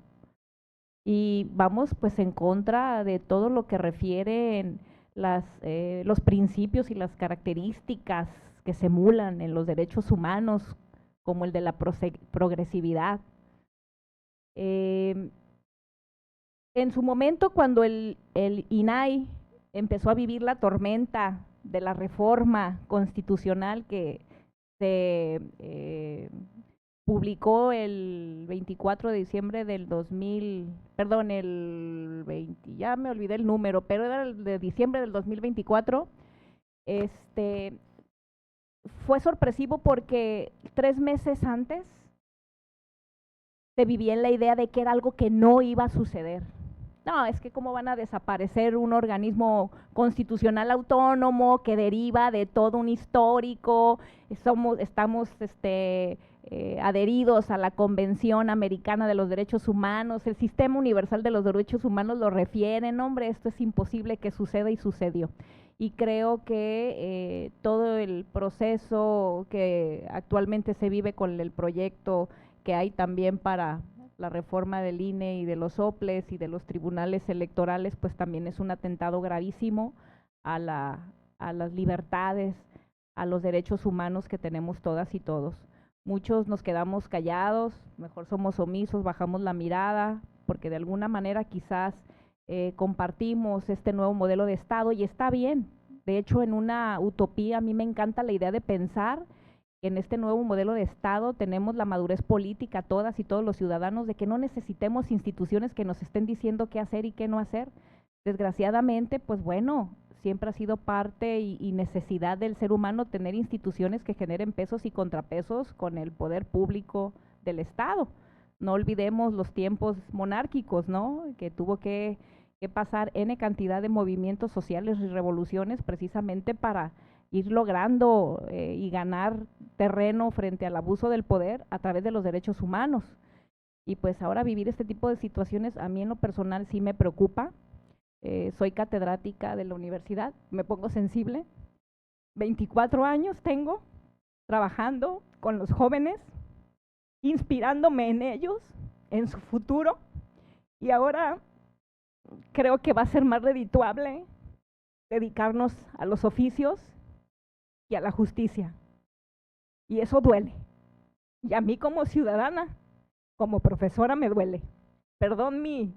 Y vamos pues en contra de todo lo que refieren los principios y las características que se emulan en los derechos humanos, como el de la progresividad. En su momento, cuando el INAI empezó a vivir la tormenta de la reforma constitucional que se publicó el 24 de diciembre del 2000, perdón, el 20, ya me olvidé el número, pero era el de diciembre del 2024, fue sorpresivo porque 3 meses antes se vivía en la idea de que era algo que no iba a suceder. No, es que cómo van a desaparecer un organismo constitucional autónomo que deriva de todo un histórico, estamos adheridos a la Convención Americana de los Derechos Humanos, el Sistema Universal de los Derechos Humanos lo refiere, no, hombre, esto es imposible que suceda y sucedió. Y creo que todo el proceso que actualmente se vive con el proyecto que hay también para la reforma del INE y de los OPLES y de los tribunales electorales, pues también es un atentado gravísimo a las libertades, a los derechos humanos que tenemos todas y todos. Muchos nos quedamos callados, mejor somos omisos, bajamos la mirada, porque de alguna manera quizás compartimos este nuevo modelo de Estado y está bien. De hecho, en una utopía a mí me encanta la idea de pensar que en este nuevo modelo de Estado tenemos la madurez política todas y todos los ciudadanos de que no necesitemos instituciones que nos estén diciendo qué hacer y qué no hacer. Desgraciadamente, pues bueno, siempre ha sido parte y necesidad del ser humano tener instituciones que generen pesos y contrapesos con el poder público del Estado. No olvidemos los tiempos monárquicos, ¿no? Que tuvo que pasar N cantidad de movimientos sociales y revoluciones precisamente para ir logrando y ganar terreno frente al abuso del poder a través de los derechos humanos. Y pues ahora vivir este tipo de situaciones a mí en lo personal sí me preocupa. Soy catedrática de la universidad, me pongo sensible. 24 años tengo trabajando con los jóvenes, inspirándome en ellos, en su futuro, y ahora creo que va a ser más redituable dedicarnos a los oficios y a la justicia. Y eso duele. Y a mí como ciudadana, como profesora me duele. Perdón mi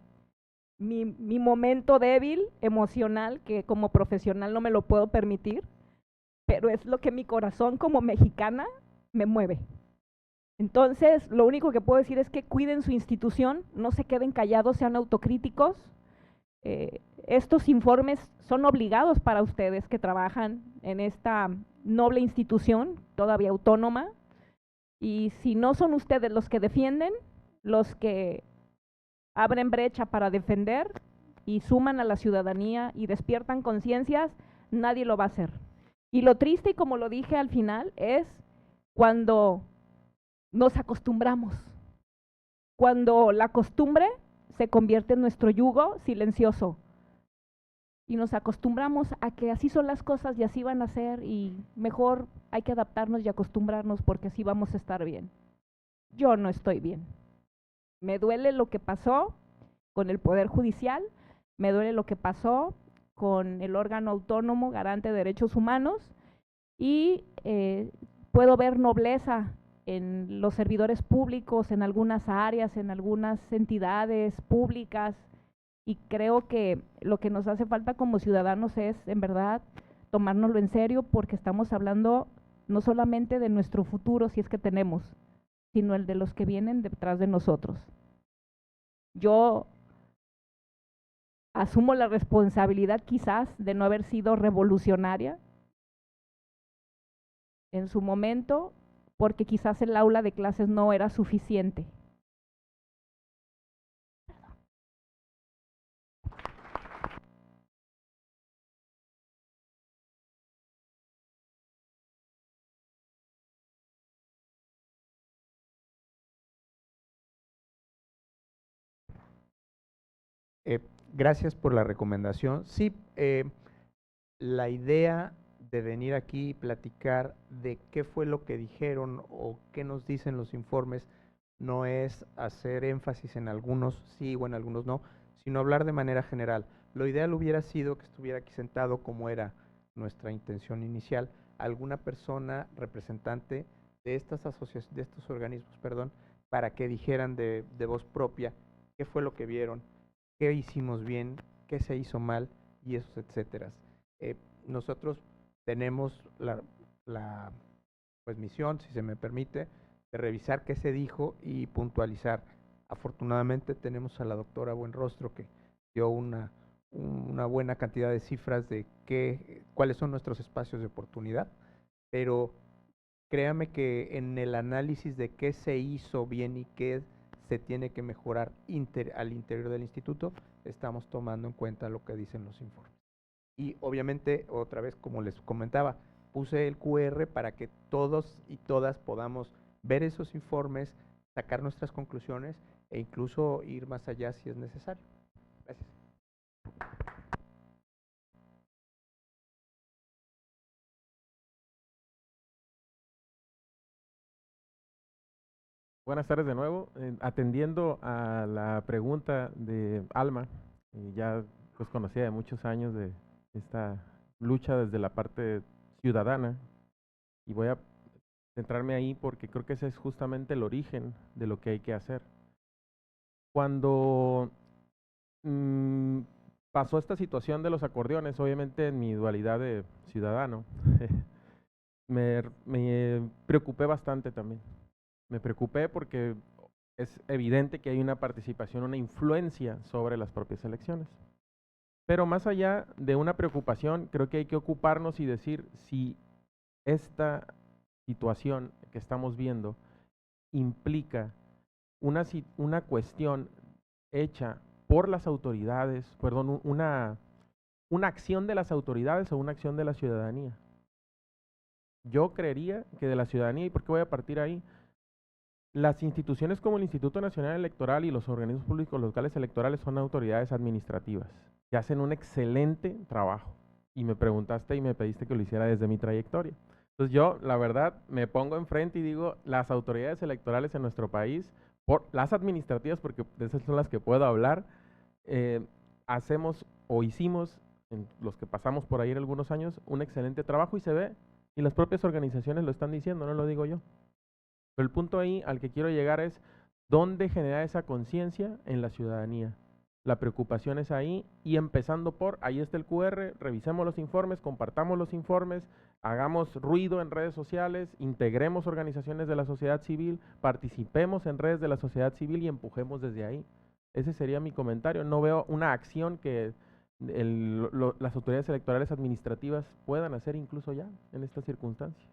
mi momento débil emocional, que como profesional no me lo puedo permitir, pero es lo que mi corazón como mexicana me mueve. Entonces, lo único que puedo decir es que cuiden su institución, no se queden callados, sean autocríticos. Estos informes son obligados para ustedes que trabajan en esta noble institución, todavía autónoma, y si no son ustedes los que defienden, los que abren brecha para defender y suman a la ciudadanía y despiertan conciencias, nadie lo va a hacer. Y lo triste, y como lo dije al final, es cuando nos acostumbramos, cuando la costumbre se convierte en nuestro yugo silencioso y nos acostumbramos a que así son las cosas y así van a ser y mejor hay que adaptarnos y acostumbrarnos porque así vamos a estar bien. Yo no estoy bien. Me duele lo que pasó con el Poder Judicial, me duele lo que pasó con el órgano autónomo garante de derechos humanos y puedo ver nobleza en los servidores públicos, en algunas áreas, en algunas entidades públicas, y creo que lo que nos hace falta como ciudadanos es, en verdad, tomárnoslo en serio, porque estamos hablando no solamente de nuestro futuro, si es que tenemos, sino el de los que vienen detrás de nosotros. Yo asumo la responsabilidad quizás de no haber sido revolucionaria en su momento, porque quizás el aula de clases no era suficiente.
Gracias por la recomendación. Sí, la idea de venir aquí y platicar de qué fue lo que dijeron o qué nos dicen los informes no es hacer énfasis en algunos sí o en algunos no, sino hablar de manera general. Lo ideal hubiera sido que estuviera aquí sentado, como era nuestra intención inicial, alguna persona representante de estas asociaciones, de estos organismos, perdón, para que dijeran de voz propia qué fue lo que vieron, qué hicimos bien, qué se hizo mal y esos etcétera. Nosotros tenemos la pues, misión, si se me permite, de revisar qué se dijo y puntualizar. Afortunadamente tenemos a la doctora Buenrostro que dio una buena cantidad de cifras de cuáles son nuestros espacios de oportunidad, pero créame que en el análisis de qué se hizo bien y qué se tiene que mejorar al interior del instituto, estamos tomando en cuenta lo que dicen los informes. Y obviamente, otra vez, como les comentaba, puse el QR para que todos y todas podamos ver esos informes, sacar nuestras conclusiones e incluso ir más allá si es necesario. Gracias.
Buenas tardes de nuevo. Atendiendo a la pregunta de Alma, ya pues conocía de muchos años de esta lucha desde la parte ciudadana, y voy a centrarme ahí porque creo que ese es justamente el origen de lo que hay que hacer. Cuando pasó esta situación de los acordeones, obviamente en mi dualidad de ciudadano, me preocupé bastante también. Me preocupé porque es evidente que hay una participación, una influencia sobre las propias elecciones. Pero más allá de una preocupación, creo que hay que ocuparnos y decir si esta situación que estamos viendo implica una cuestión hecha por las autoridades, perdón, una acción de las autoridades o una acción de la ciudadanía. Yo creería que de la ciudadanía, ¿y por qué voy a partir ahí? Las instituciones como el Instituto Nacional Electoral y los organismos públicos locales electorales son autoridades administrativas que hacen un excelente trabajo. Y me preguntaste y me pediste que lo hiciera desde mi trayectoria. Entonces yo, la verdad, me pongo enfrente y digo, las autoridades electorales en nuestro país, las administrativas, porque de esas son las que puedo hablar, hacemos o hicimos, en los que pasamos por ahí en algunos años, un excelente trabajo y se ve, y las propias organizaciones lo están diciendo, no lo digo yo. Pero el punto ahí al que quiero llegar es dónde generar esa conciencia en la ciudadanía. La preocupación es ahí y empezando por, ahí está el QR, revisemos los informes, compartamos los informes, hagamos ruido en redes sociales, integremos organizaciones de la sociedad civil, participemos en redes de la sociedad civil y empujemos desde ahí. Ese sería mi comentario. No veo una acción que las autoridades electorales administrativas puedan hacer incluso ya en estas circunstancias.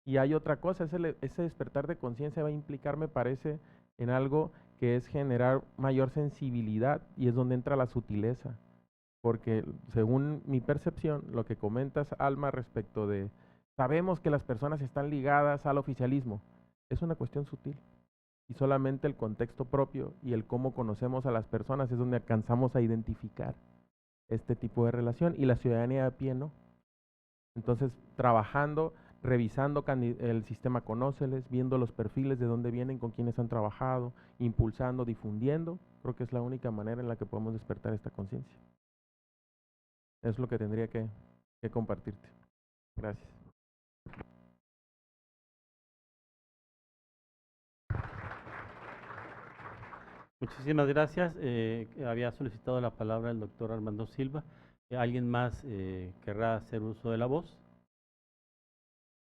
Y hay otra cosa, ese despertar de conciencia va a implicar, me parece, en algo que es generar mayor sensibilidad y es donde entra la sutileza. Porque según mi percepción, lo que comentas, Alma, respecto de sabemos que las personas están ligadas al oficialismo, es una cuestión sutil. Y solamente el contexto propio y el cómo conocemos a las personas es donde alcanzamos a identificar este tipo de relación y la ciudadanía a pie no. Entonces, trabajando, revisando el sistema Conóceles, viendo los perfiles de dónde vienen, con quiénes han trabajado, impulsando, difundiendo, creo que es la única manera en la que podemos despertar esta conciencia. Es lo que tendría que compartirte. Gracias.
Muchísimas gracias. Había solicitado la palabra el doctor Armando Silva. ¿Alguien más querrá hacer uso de la voz?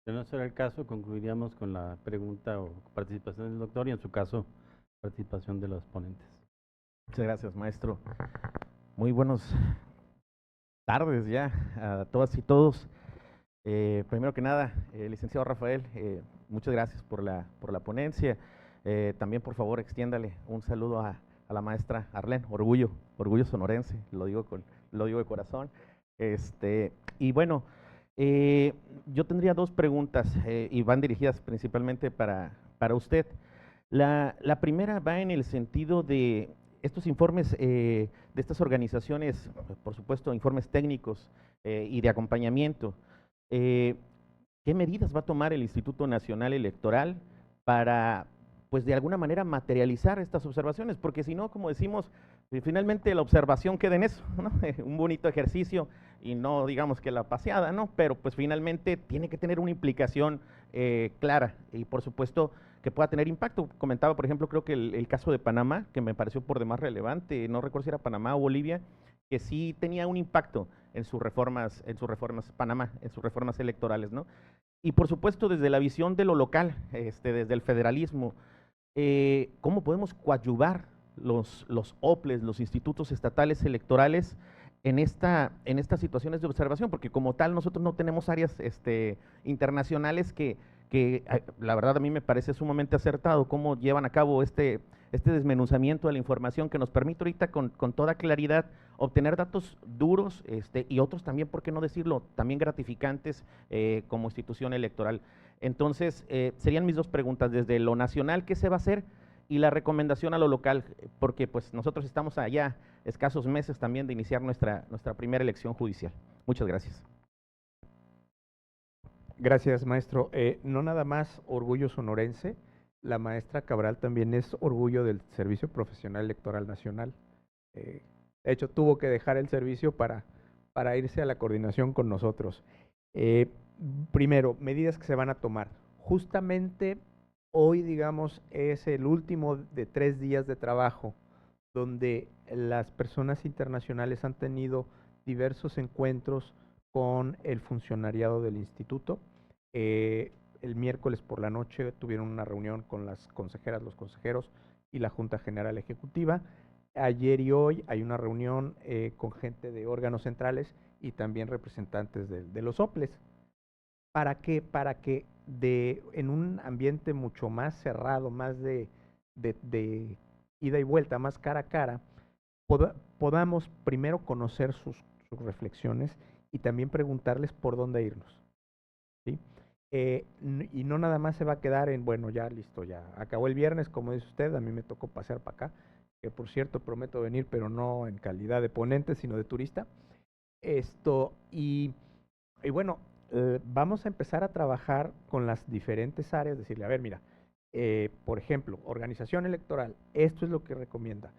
De no ser el caso, concluiríamos con la pregunta o participación del doctor y en su caso, participación de los ponentes.
Muchas gracias, maestro. Muy buenas tardes ya a todas y todos. Primero que nada, licenciado Rafael, muchas gracias por la ponencia. También, por favor, extiéndale un saludo a la maestra Arlén, orgullo sonorense, lo digo de corazón. Y bueno, yo tendría dos preguntas y van dirigidas principalmente para usted. La primera va en el sentido de estos informes de estas organizaciones, por supuesto, informes técnicos y de acompañamiento. ¿Qué medidas va a tomar el Instituto Nacional Electoral para, pues de alguna manera, materializar estas observaciones? Porque si no, como decimos, finalmente la observación queda en eso, ¿no? Un bonito ejercicio y no digamos que la paseada, ¿no? Pero pues finalmente tiene que tener una implicación clara y por supuesto que pueda tener impacto. Comentaba, por ejemplo, creo que el caso de Panamá, que me pareció por demás relevante, no recuerdo si era Panamá o Bolivia, que sí tenía un impacto en sus reformas Panamá, en sus reformas electorales, ¿no? Y por supuesto desde la visión de lo local, desde el federalismo, ¿cómo podemos coadyuvar los OPLES, los institutos estatales electorales en estas situaciones de observación? Porque como tal nosotros no tenemos áreas internacionales que la verdad a mí me parece sumamente acertado cómo llevan a cabo este desmenuzamiento de la información que nos permite ahorita con toda claridad obtener datos duros y otros también, ¿por qué no decirlo?, también gratificantes como institución electoral. Entonces, serían mis dos preguntas, desde lo nacional, ¿qué se va a hacer? Y la recomendación a lo local, porque pues nosotros estamos allá escasos meses también de iniciar nuestra primera elección judicial. Muchas gracias.
Gracias, maestro. No nada más orgullo sonorense, la maestra Cabral también es orgullo del Servicio Profesional Electoral Nacional. De hecho, tuvo que dejar el servicio para irse a la coordinación con nosotros. Primero, medidas que se van a tomar. Justamente hoy, digamos, es el último de 3 días de trabajo donde las personas internacionales han tenido diversos encuentros con el funcionariado del instituto. El miércoles por la noche tuvieron una reunión con las consejeras, los consejeros y la Junta General Ejecutiva. Ayer y hoy hay una reunión con gente de órganos centrales y también representantes de los OPLES. ¿Para qué? Para que en un ambiente mucho más cerrado, más de ida y vuelta, más cara a cara, podamos primero conocer sus reflexiones y también preguntarles por dónde irnos, ¿sí? Y no nada más se va a quedar en, bueno, ya listo, ya acabó el viernes, como dice usted, a mí me tocó pasear para acá, que por cierto prometo venir, pero no en calidad de ponente, sino de turista. Y bueno, vamos a empezar a trabajar con las diferentes áreas, decirle, a ver, mira, por ejemplo, organización electoral, esto es lo que recomienda,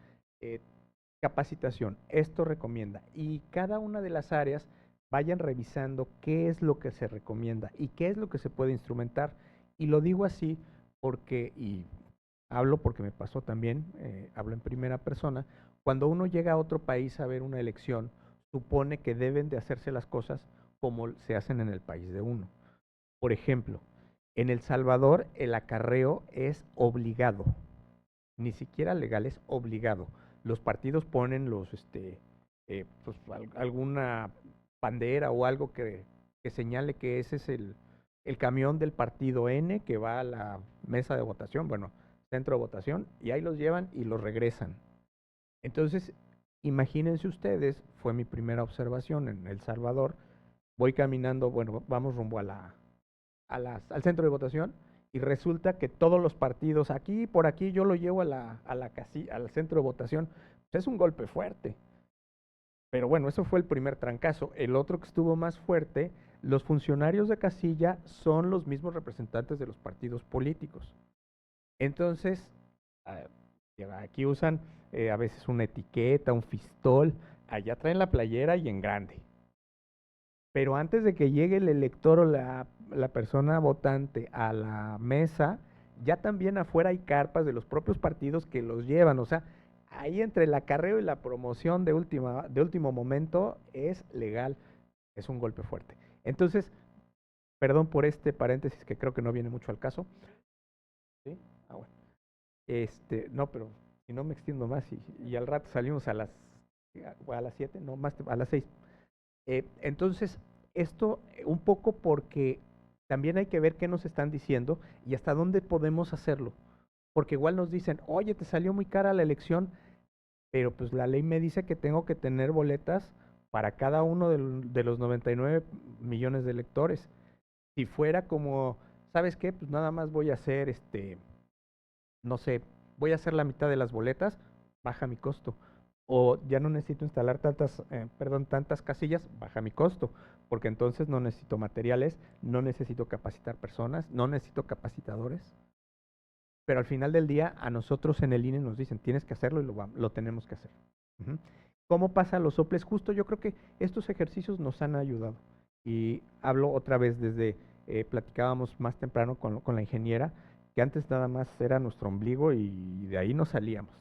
capacitación, esto recomienda, y cada una de las áreas vayan revisando qué es lo que se recomienda y qué es lo que se puede instrumentar. Y lo digo así porque, y hablo porque me pasó también, hablo en primera persona, Cuando uno llega a otro país a ver una elección, supone que deben de hacerse las cosas como se hacen en el país de uno. Por ejemplo, en El Salvador el acarreo es obligado, ni siquiera legal, es obligado. Los partidos ponen pues, alguna bandera o algo que señale que ese es el camión del partido N que va a la mesa de votación, bueno, centro de votación, y ahí los llevan y los regresan. Entonces, imagínense ustedes, fue mi primera observación en El Salvador, voy caminando, bueno, vamos rumbo al centro de votación, y resulta que todos los partidos, aquí, por aquí, yo lo llevo al centro de votación. Pues es un golpe fuerte. Pero bueno, eso fue el primer trancazo. El otro que estuvo más fuerte, los funcionarios de casilla son los mismos representantes de los partidos políticos. Entonces, aquí usan a veces una etiqueta, un fistol, allá traen la playera y en grande. Pero antes de que llegue el elector o la persona votante a la mesa, ya también afuera hay carpas de los propios partidos que los llevan. O sea, ahí entre el acarreo y la promoción de último momento es legal. Es un golpe fuerte. Entonces, perdón por este paréntesis que creo que no viene mucho al caso. ¿Sí? Ah, bueno. No, pero si no me extiendo más y al rato salimos a las 7, no, más a las 6. Entonces, esto un poco porque también hay que ver qué nos están diciendo y hasta dónde podemos hacerlo. Porque igual nos dicen, oye, te salió muy cara la elección, pero pues la ley me dice que tengo que tener boletas para cada uno de los 99 millones de electores. Si fuera como, ¿sabes qué? Pues nada más voy a hacer, no sé, voy a hacer la mitad de las boletas, baja mi costo. O ya no necesito instalar tantas casillas, baja mi costo, porque entonces no necesito materiales, no necesito capacitar personas, no necesito capacitadores. Pero al final del día, a nosotros en el INE nos dicen, tienes que hacerlo y lo tenemos que hacer. ¿Cómo pasa los soples? Justo yo creo que estos ejercicios nos han ayudado. Y hablo otra vez desde, platicábamos más temprano con la ingeniera, que antes nada más era nuestro ombligo y de ahí no salíamos.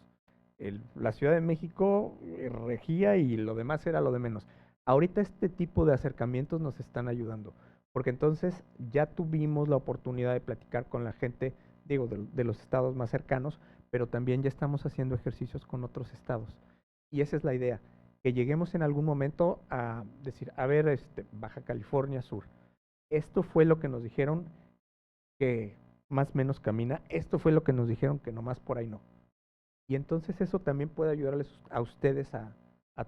La Ciudad de México regía y lo demás era lo de menos. Ahorita este tipo de acercamientos nos están ayudando, porque entonces ya tuvimos la oportunidad de platicar con la gente, digo, de los estados más cercanos, pero también ya estamos haciendo ejercicios con otros estados. Y esa es la idea, que lleguemos en algún momento a decir, a ver, Baja California Sur, esto fue lo que nos dijeron que más o menos camina, esto fue lo que nos dijeron que nomás por ahí no. Y entonces eso también puede ayudarles a ustedes a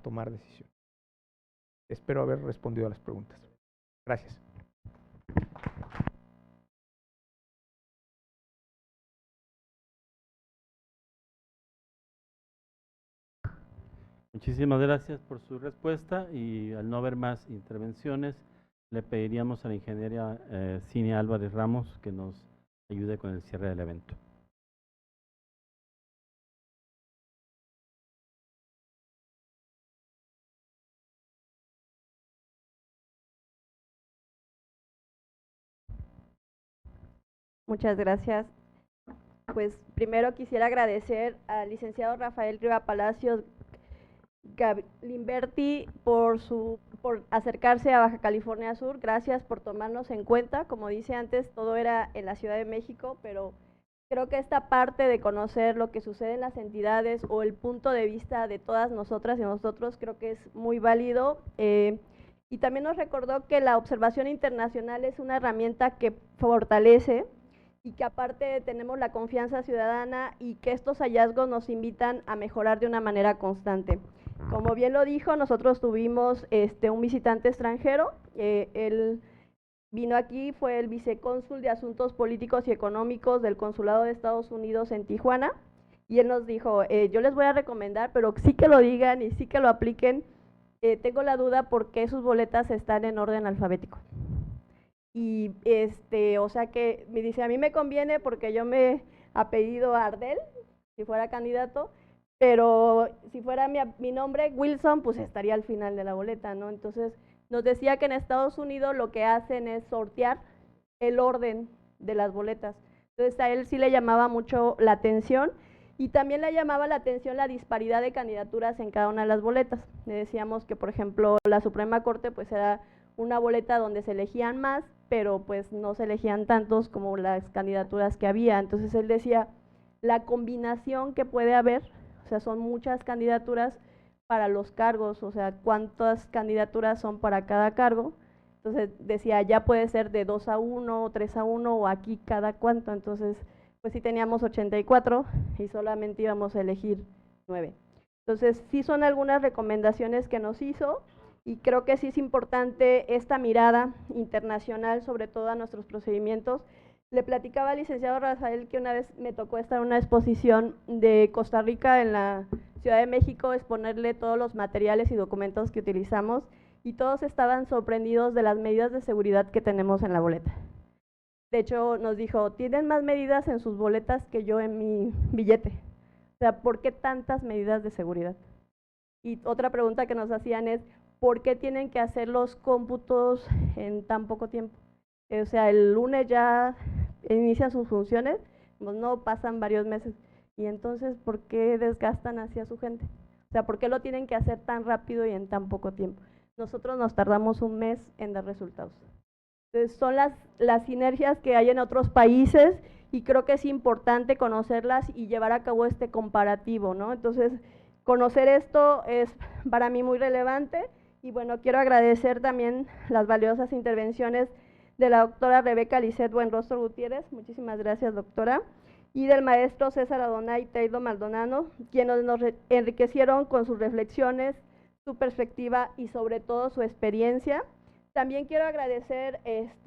tomar decisiones. Espero haber respondido a las preguntas. Gracias.
Muchísimas gracias por su respuesta y al no haber más intervenciones, le pediríamos a la ingeniera Cinia Álvarez Ramos que nos ayude con el cierre del evento.
Muchas gracias. Pues primero quisiera agradecer al licenciado Rafael Riva Palacios Limberti por acercarse a Baja California Sur. Gracias por tomarnos en cuenta. Como dice antes, todo era en la Ciudad de México, pero creo que esta parte de conocer lo que sucede en las entidades o el punto de vista de todas nosotras y nosotros creo que es muy válido. Y también nos recordó que la observación internacional es una herramienta que fortalece y que aparte tenemos la confianza ciudadana y que estos hallazgos nos invitan a mejorar de una manera constante. Como bien lo dijo, nosotros tuvimos un visitante extranjero, él vino aquí, fue el vicecónsul de Asuntos Políticos y Económicos del Consulado de Estados Unidos en Tijuana, y él nos dijo, yo les voy a recomendar, pero sí que lo digan y sí que lo apliquen, tengo la duda por qué sus boletas están en orden alfabético. Y o sea que me dice, a mí me conviene porque yo me apellido Ardel, si fuera candidato, pero si fuera mi nombre, Wilson, pues estaría al final de la boleta, ¿no? Entonces, nos decía que en Estados Unidos lo que hacen es sortear el orden de las boletas. Entonces, a él sí le llamaba mucho la atención Y también le llamaba la atención la disparidad de candidaturas en cada una de las boletas. Le decíamos que, por ejemplo, la Suprema Corte pues era una boleta donde se elegían más, pero pues no se elegían tantos como las candidaturas que había. Entonces él decía, la combinación que puede haber, o sea, son muchas candidaturas para los cargos, o sea, cuántas candidaturas son para cada cargo. Entonces decía, ya puede ser de 2-1, 3-1 o aquí cada cuánto. Entonces, pues sí teníamos 84 y solamente íbamos a elegir 9. Entonces, sí son algunas recomendaciones que nos hizo y creo que sí es importante esta mirada internacional, sobre todo a nuestros procedimientos. Le platicaba al licenciado Rafael que una vez me tocó estar en una exposición de Costa Rica en la Ciudad de México, exponerle todos los materiales y documentos que utilizamos y todos estaban sorprendidos de las medidas de seguridad que tenemos en la boleta. De hecho, nos dijo, tienen más medidas en sus boletas que yo en mi billete. O sea, ¿por qué tantas medidas de seguridad? Y otra pregunta que nos hacían es, ¿por qué tienen que hacer los cómputos en tan poco tiempo? O sea, el lunes ya inician sus funciones, pues no pasan varios meses. Y entonces, ¿por qué desgastan hacia su gente? O sea, ¿por qué lo tienen que hacer tan rápido y en tan poco tiempo? Nosotros nos tardamos un mes en dar resultados. Entonces, son las sinergias que hay en otros países y creo que es importante conocerlas y llevar a cabo este comparativo, ¿no? Entonces, conocer esto es para mí muy relevante y bueno, quiero agradecer también las valiosas intervenciones de la doctora Rebeca Lisset Buenrostro Gutiérrez, muchísimas gracias doctora, y del maestro César Adonai Taylor Maldonado, quienes nos enriquecieron con sus reflexiones, su perspectiva y sobre todo su experiencia. También quiero agradecer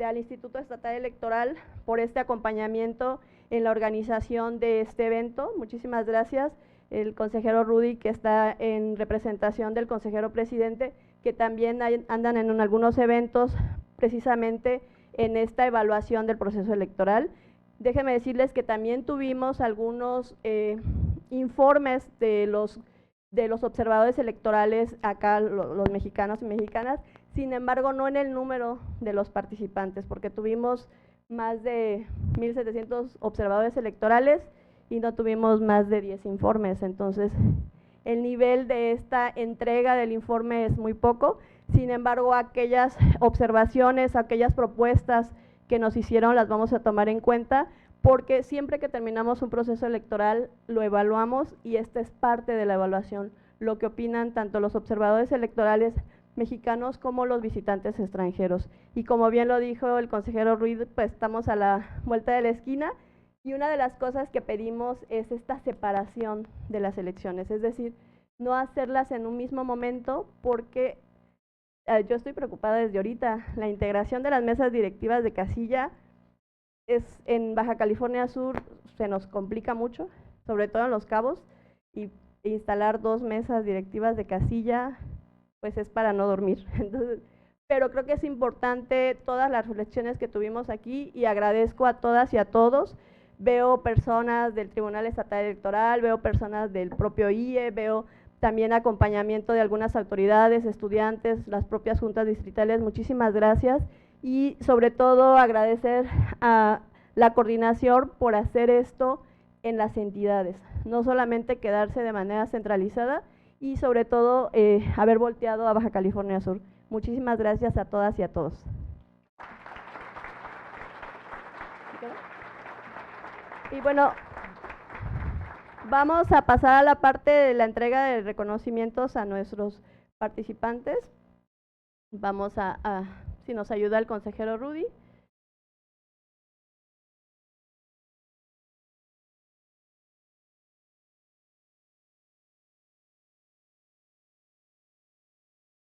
al Instituto Estatal Electoral por este acompañamiento en la organización de este evento. Muchísimas gracias. El consejero Rudy, que está en representación del consejero presidente, que también andan en algunos eventos precisamente en esta evaluación del proceso electoral. Déjenme decirles que también tuvimos algunos informes de los observadores electorales acá, los mexicanos y mexicanas, sin embargo no en el número de los participantes, porque tuvimos más de 1,700 observadores electorales y no tuvimos más de 10 informes, entonces el nivel de esta entrega del informe es muy poco, sin embargo aquellas observaciones, aquellas propuestas que nos hicieron las vamos a tomar en cuenta, porque siempre que terminamos un proceso electoral lo evaluamos y esta es parte de la evaluación, lo que opinan tanto los observadores electorales mexicanos como los visitantes extranjeros. Y como bien lo dijo el consejero Ruiz, pues estamos a la vuelta de la esquina y una de las cosas que pedimos es esta separación de las elecciones, es decir, no hacerlas en un mismo momento porque yo estoy preocupada desde ahorita, la integración de las mesas directivas de casilla en Baja California Sur se nos complica mucho, sobre todo en Los Cabos, y instalar 2 mesas directivas de casilla pues es para no dormir. Entonces, pero creo que es importante todas las reflexiones que tuvimos aquí y agradezco a todas y a todos. Veo personas del Tribunal Estatal Electoral, veo personas del propio IE, veo también acompañamiento de algunas autoridades, estudiantes, las propias juntas distritales, muchísimas gracias y sobre todo agradecer a la coordinación por hacer esto en las entidades, no solamente quedarse de manera centralizada y sobre todo haber volteado a Baja California Sur. Muchísimas gracias a todas y a todos. Y bueno, vamos a pasar a la parte de la entrega de reconocimientos a nuestros participantes. Vamos si nos ayuda el consejero Rudy.